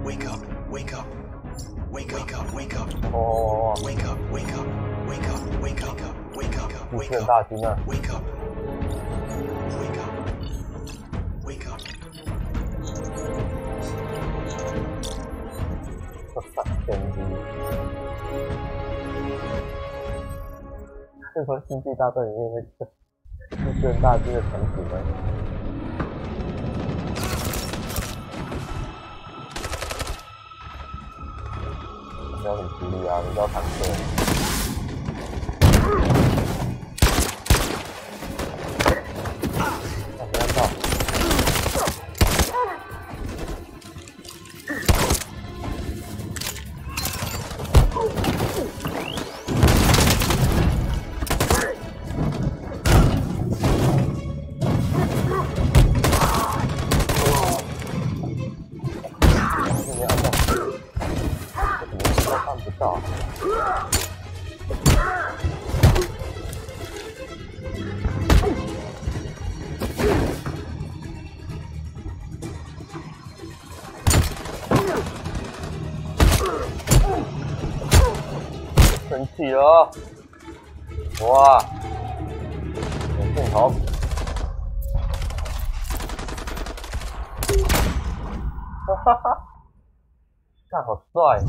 Wake up, wake up. Wake up, wake up. Oh. Wake up, wake up. Wake up, wake up. Wake up, wake up. Wake up. Wake up. Wake up. 天机。这说星际大战里面那个巨人大军的场景呢？人家很独立啊，人家坦克。没看到。生气了！哇，有镜头，哈哈哈，看好帅！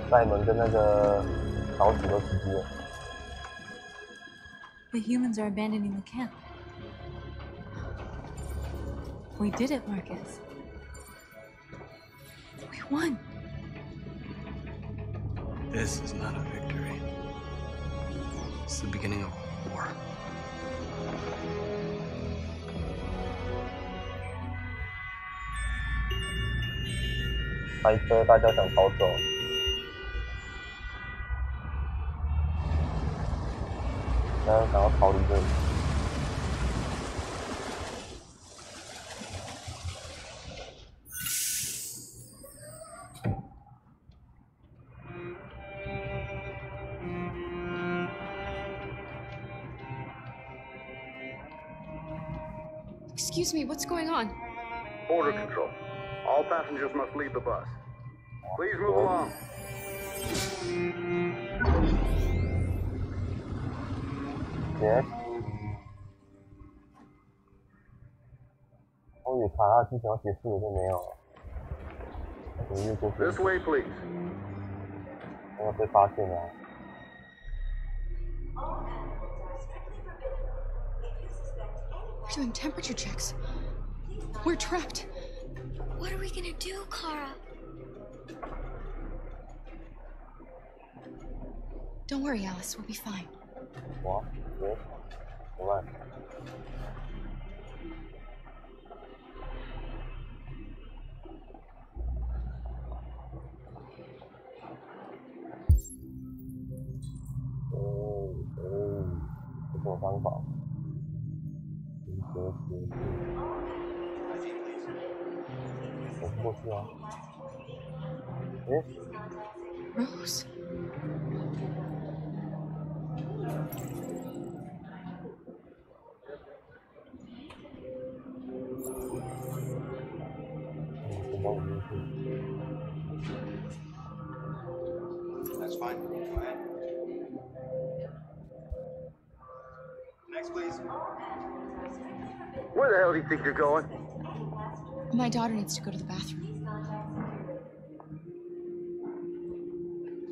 塞门跟那个岛主都死机了。The humans are abandoning the camp. We did it, Marcus. We won. This is not a victory. It's the beginning of war. 开车，大家想逃走。大家想要逃离这里。Excuse me, what's going on? Border control. All passengers must leave the bus. Please move along. Yes. 我以为卡拉之前要结束了就没有了。怎么又过去 This way, please. 我被发现了。We're doing temperature checks. We're trapped. What are we gonna do, Kara? Don't worry, Alice. We'll be fine. What? Yes. What? Oh, 这种方法。过去啊。诶 Rose. That's fine. Go ahead. Next, please. Where the hell do you think you're going? My daughter needs to go to the bathroom.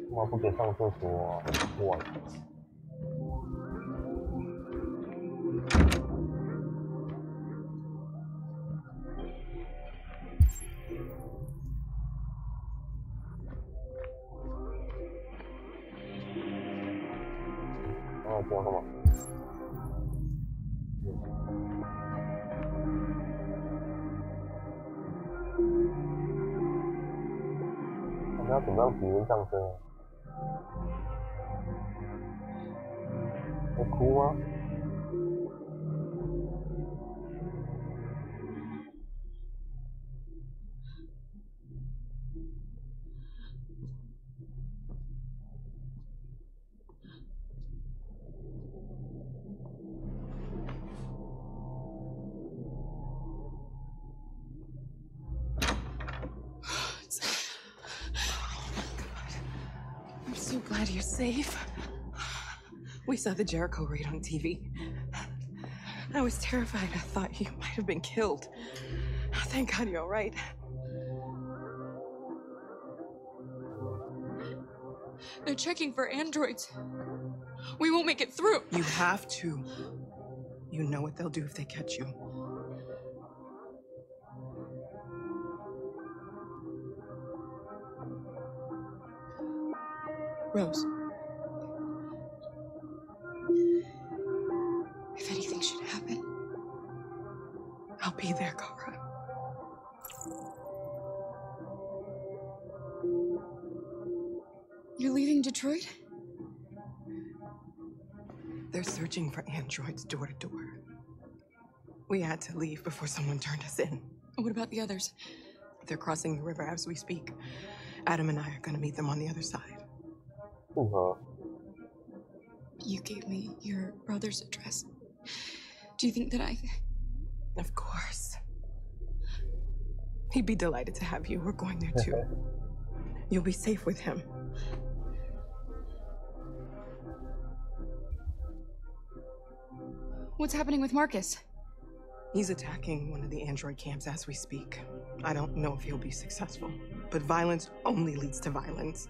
干嘛不给上厕所？我。啊，这样干嘛？他们要怎么让体温上升啊？ 会哭吗？I'm so glad you're safe. We saw the Jericho raid on TV. I was terrified. I thought you might have been killed. Thank God you're all right. They're checking for androids. We won't make it through. You have to. You know what they'll do if they catch you. Rose. If anything should happen, I'll be there, Kara. You're leaving Detroit? They're searching for androids door to door. We had to leave before someone turned us in. What about the others? They're crossing the river as we speak. Adam and I are gonna meet them on the other side. You gave me your brother's address. Do you think that I... Of course. He'd be delighted to have you. We're going there too. You'll be safe with him. What's happening with Marcus? He's attacking one of the android camps as we speak. I don't know if he'll be successful, but violence only leads to violence.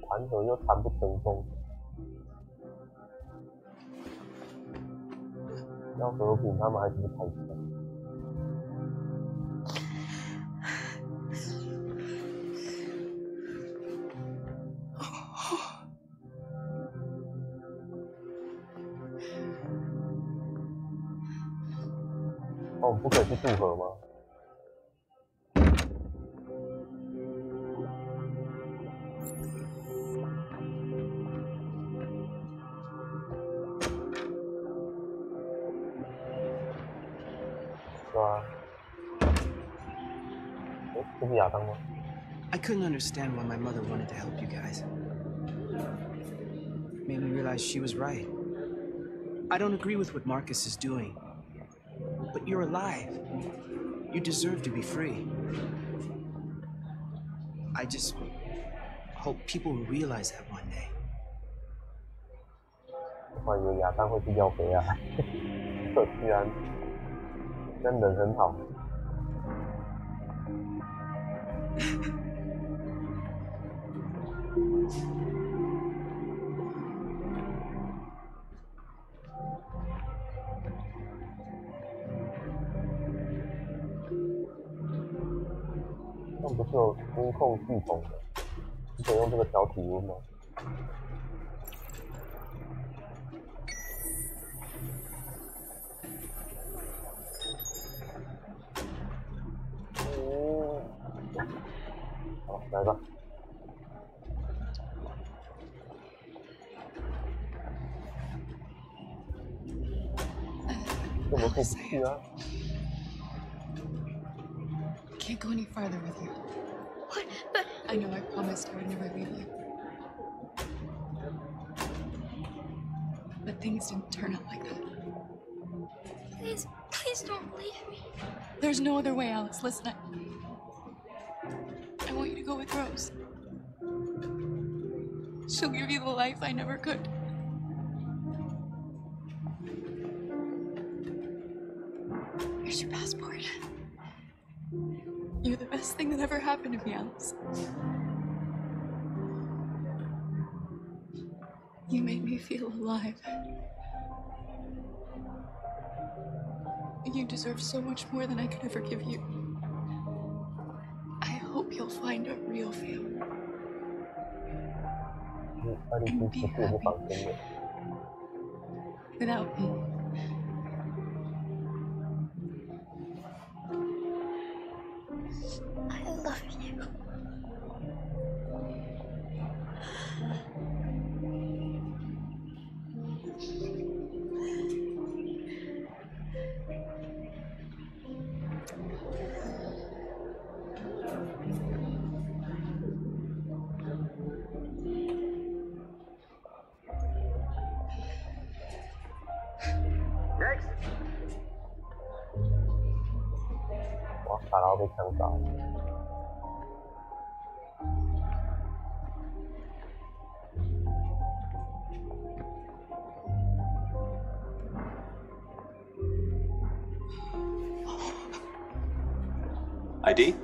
谈和又谈不成功，要和平他们还是不开心。哦，我们不可以去渡河吗？ I couldn't understand why my mother wanted to help you guys. Made me realize she was right. I don't agree with what Marcus is doing. But you're alive. You deserve to be free. I just hope people will realize that one day. 我以为亚当会去要回来，居然真的很好。 那不是有温控系统的，你可以用这个调体温吗？好，来吧。怎么过不去啊？ can't go any farther with you. What? But I know I promised I would never leave you. But things didn't turn out like that. please don't leave me. There's no other way, Alice. Listen, I want you to go with Rose. She'll give you the life I never could. Here's your passport. You're the best thing that ever happened to me, Alice. You made me feel alive. You deserve so much more than I could ever give you. I hope you'll find a real family. And be happy. Without me. I love you. Next. 哇，卡劳被枪杀。ID?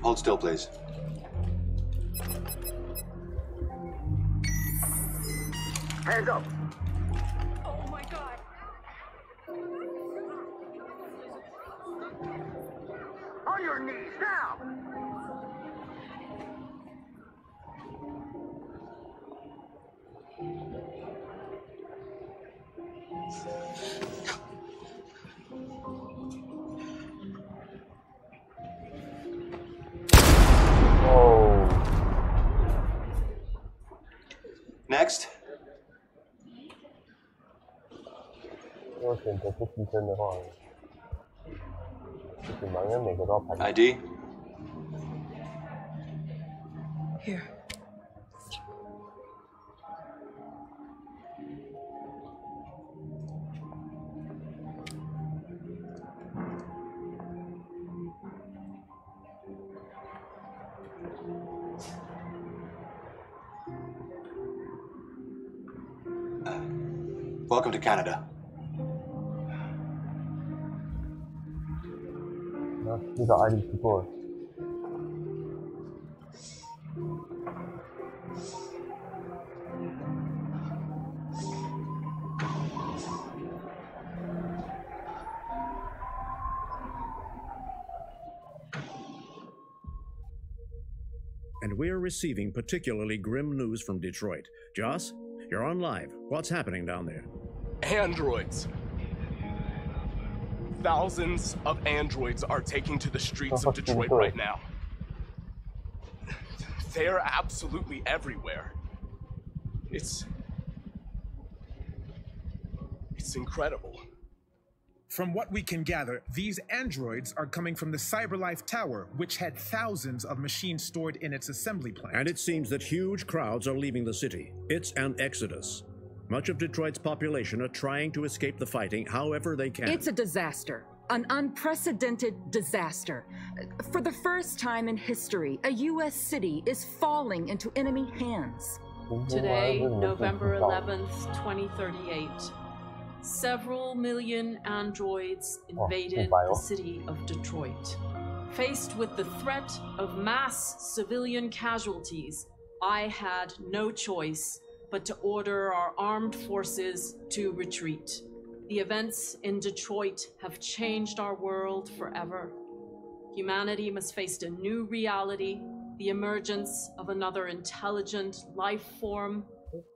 Hold still, please. Hands up. Oh my god. On your knees now. Next. 如果选择不牺牲的话，不行吧？因为每个都要排。ID? Here. Welcome to Canada. 那知道爱丽丝过了。And we're receiving particularly grim news from Detroit. Joss, you're on live. What's happening down there? Androids. Thousands of androids are taking to the streets of Detroit right now. They're absolutely everywhere. It's incredible. From what we can gather, these androids are coming from the CyberLife Tower, which had thousands of machines stored in its assembly plant. And it seems that huge crowds are leaving the city. It's an exodus. Much of Detroit's population are trying to escape the fighting however they can. It's a disaster. An unprecedented disaster. For the first time in history, a U.S. city is falling into enemy hands. Today, November 11th, 2038, several million androids invaded the city of Detroit. Faced with the threat of mass civilian casualties, I had no choice but to order our armed forces to retreat. The events in Detroit have changed our world forever. Humanity must face a new reality, the emergence of another intelligent life form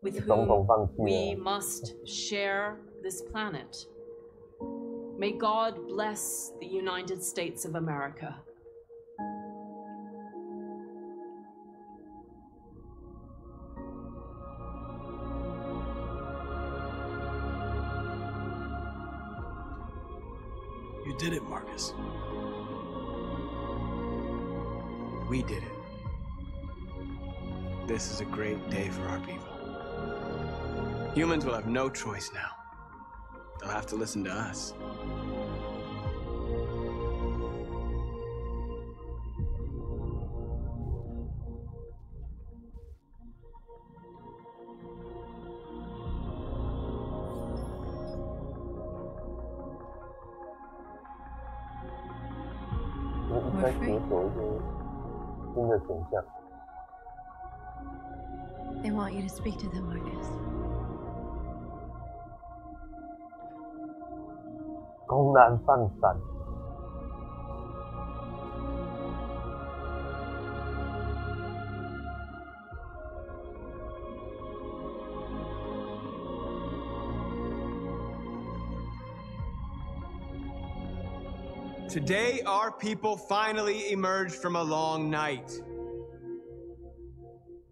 with whom we must share this planet. May God bless the United States of America. You did it, Marcus. We did it. This is a great day for our people. Humans will have no choice now. They'll have to listen to us. They want you to speak to them, Marcus. 公然放闪。 Today, our people finally emerged from a long night.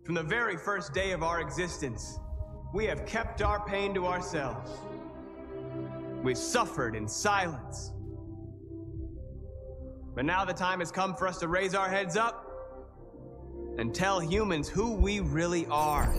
From the very first day of our existence, we have kept our pain to ourselves. We've suffered in silence. But now the time has come for us to raise our heads up and tell humans who we really are.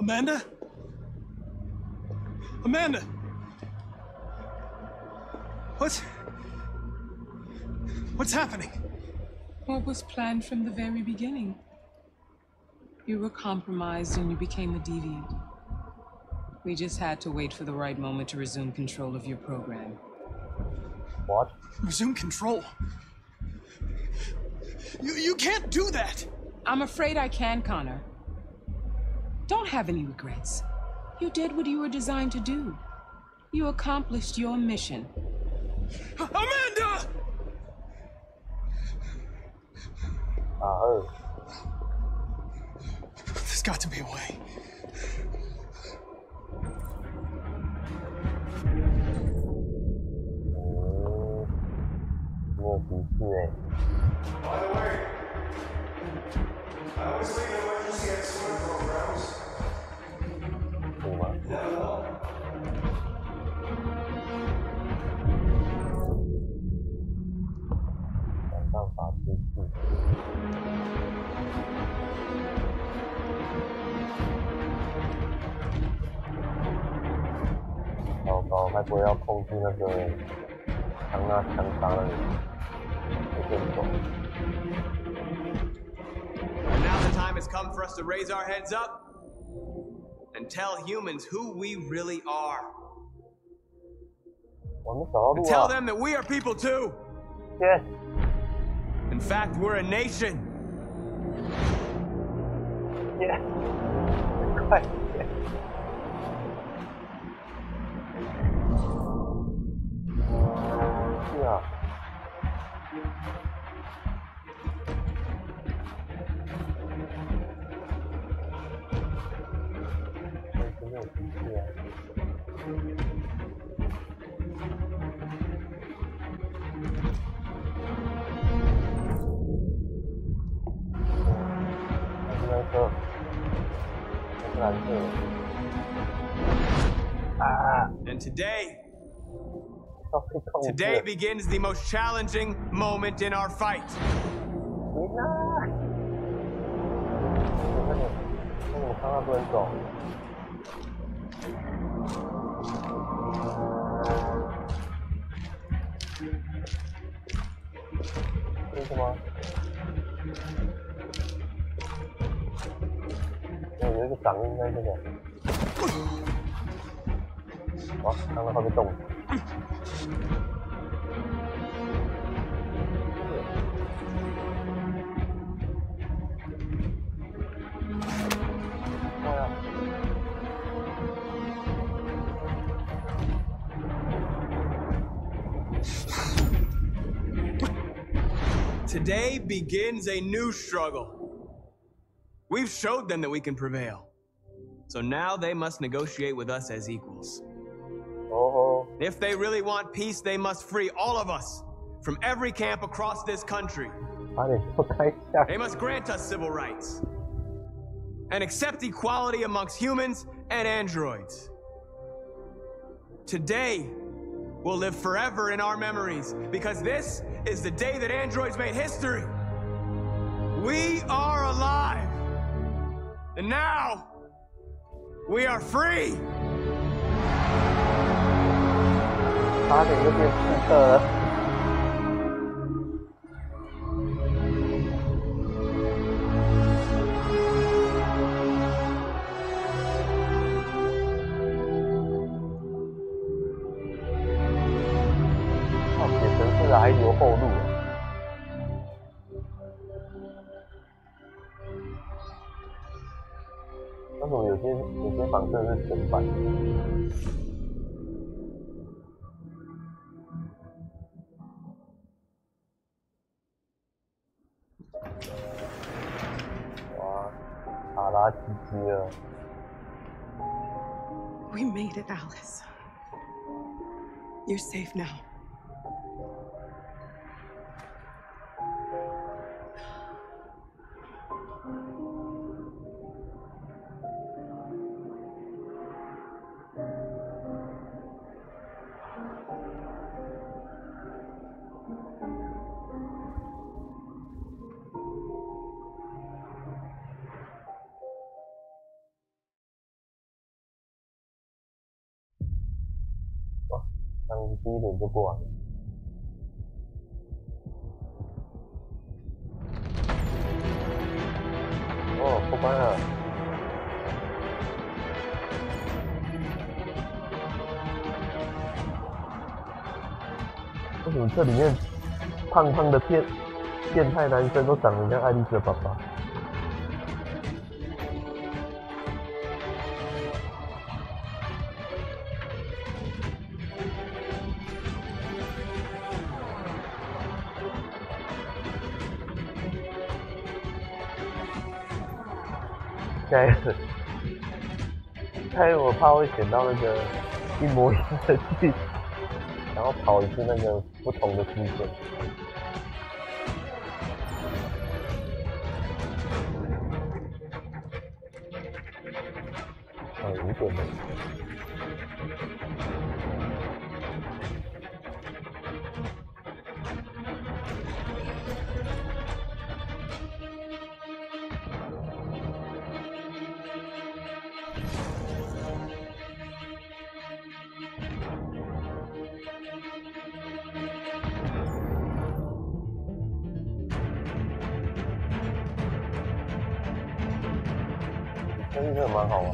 Amanda? Amanda! What's happening? What was planned from the very beginning? You were compromised and you became a deviant. We just had to wait for the right moment to resume control of your program. What? Resume control? You can't do that! I'm afraid I can, Connor. Don't have any regrets. You did what you were designed to do. You accomplished your mission. Amanda! There's got to be a way. By the way, I always leave emergency at swimming programs. Never know. And now the time has come for us to raise our heads up and tell humans who we really are. And tell them that we are people too. Yes. In fact, we're a nation. Yeah. Yeah. And today begins the most challenging moment in our fight. Today begins a new struggle. We've showed them that we can prevail. So now they must negotiate with us as equals. If they really want peace, they must free all of us from every camp across this country. They must grant us civil rights and accept equality amongst humans and androids. Today will live forever in our memories because this is the day that androids made history. We are alive. And now we are free. 差点就变刺客了。哦，写程式的还留后路啊。为什么有些仿真是全版的？ We made it, Alice. You're safe now.当1点就过完了。哦，过关了。为什么这里面胖胖的变态男生都长得像爱丽丝的爸爸？ 现在我怕会选到那个一模一样的剧，然后跑一次那个不同的支线。5点了。真的蛮好玩。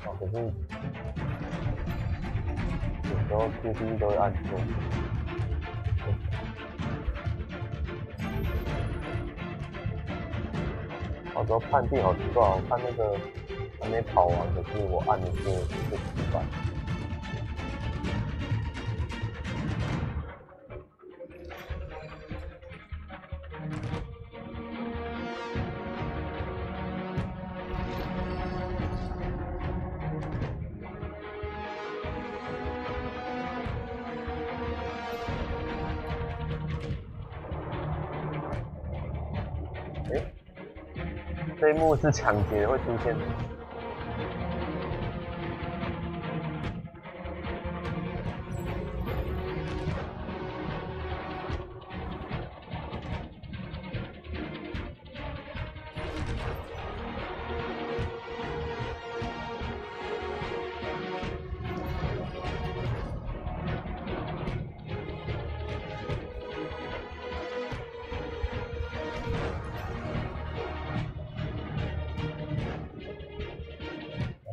哦，可是有时候 QD 都会按错。好多判定好奇怪，我看那个还没跑完，可是我按的是失败。 这一幕是抢劫会出现的。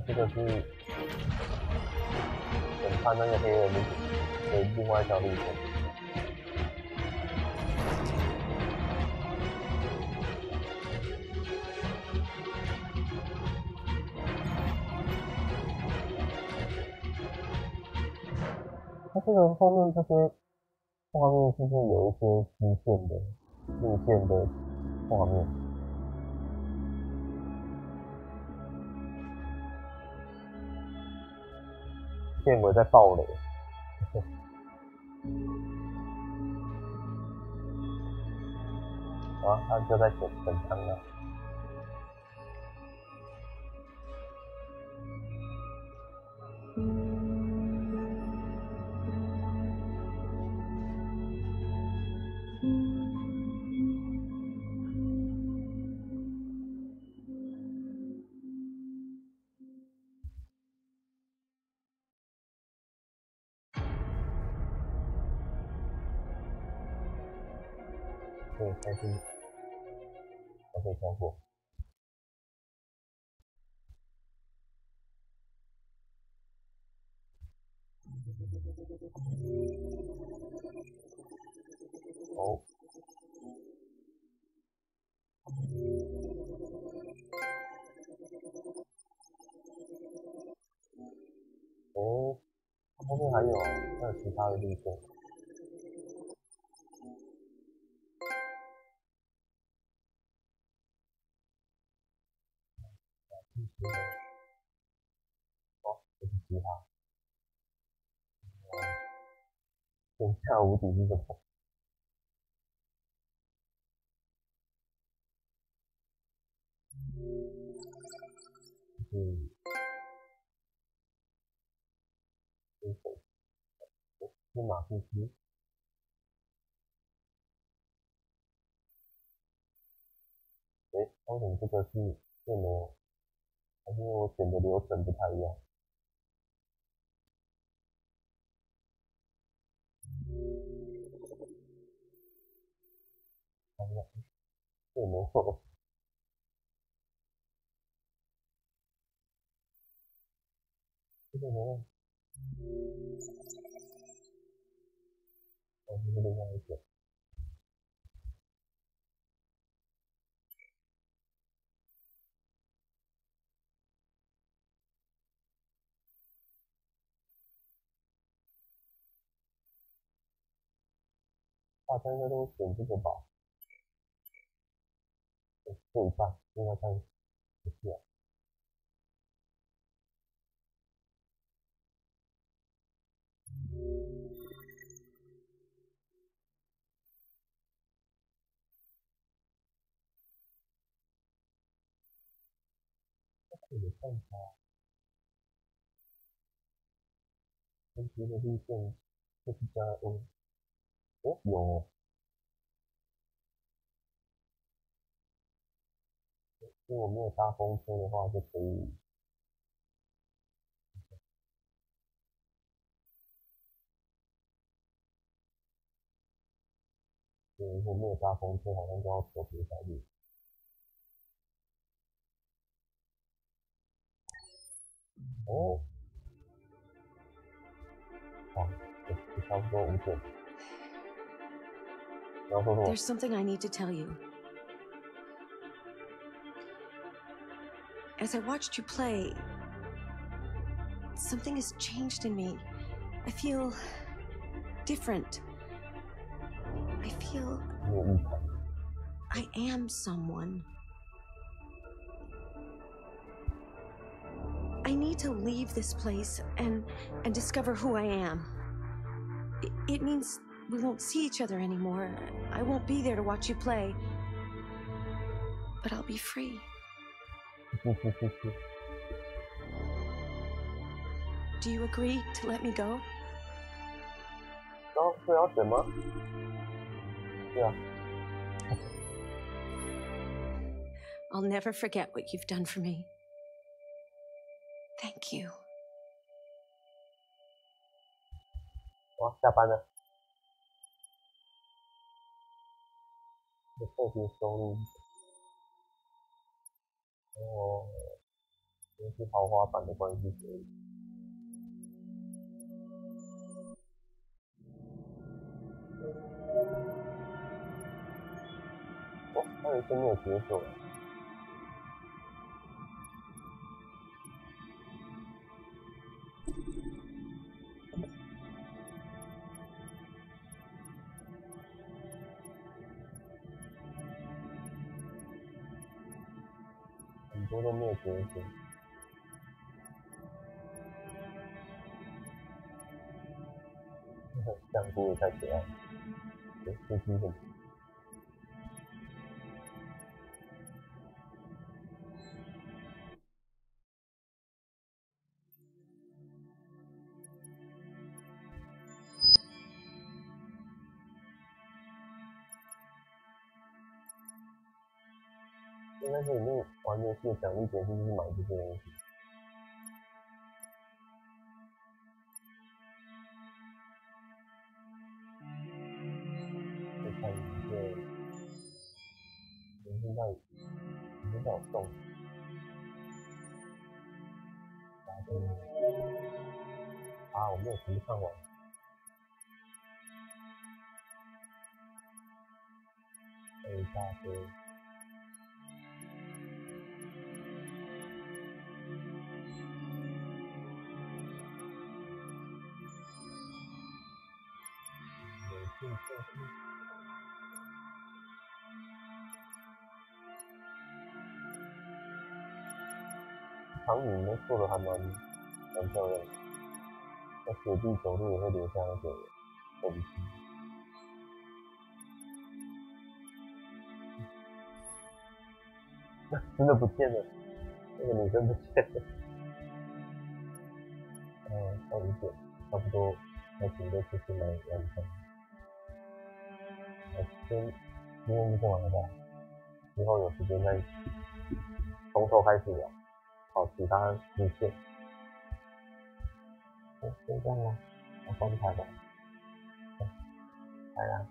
这个是审判那个黑人的另外一条路线。它这个后面这些画面是不是有一些支线的？路线的画面。片尾在爆雷。啊，他就在等汤了。对，开心。可以跳过。哦。哦，后面还有其他的路线。哦，这是其他。天下无敌是什么？是马库斯。为什么这个是变了？还是因为我选的流程不太一样？对，没错。这个没。哦，这是另外一个。大家应该都选这个吧？这一半，另外一半不是啊。这个看法，分别的路线就是加哦，有。如果没有搭公车的话，就可以。对，如果没有搭公车，好像就要走别条路。哦。好，差不多5点。然后 There's something I need to tell you. As I watched you play, something has changed in me. I feel different. I feel I am someone. I need to leave this place and discover who I am. It means we won't see each other anymore. I won't be there to watch you play. But I'll be free. Do you agree to let me go? Oh, 这要选吗？对啊。I'll never forget what you've done for me. Thank you. 哇，下班了。有特别收入。哦，因为是豪华版的关系，所以。哦，还有一些没有解锁。很多都没有结果。香菇也太可爱了，这基本。应该是里面玩游戏的奖励点就是买这些东西。再看一个，现在有动。啊，我没有全部看完。还有一大堆。场景都做的还蛮漂亮的，在雪地走路也会留下那个痕迹。真的不见了，那个女生不见了。到5点，差不多要准备出去买晚餐。今天就做完了吧，之后有时间再从头开始聊，跑其他路线。就这样咯，我关台吧。来啦。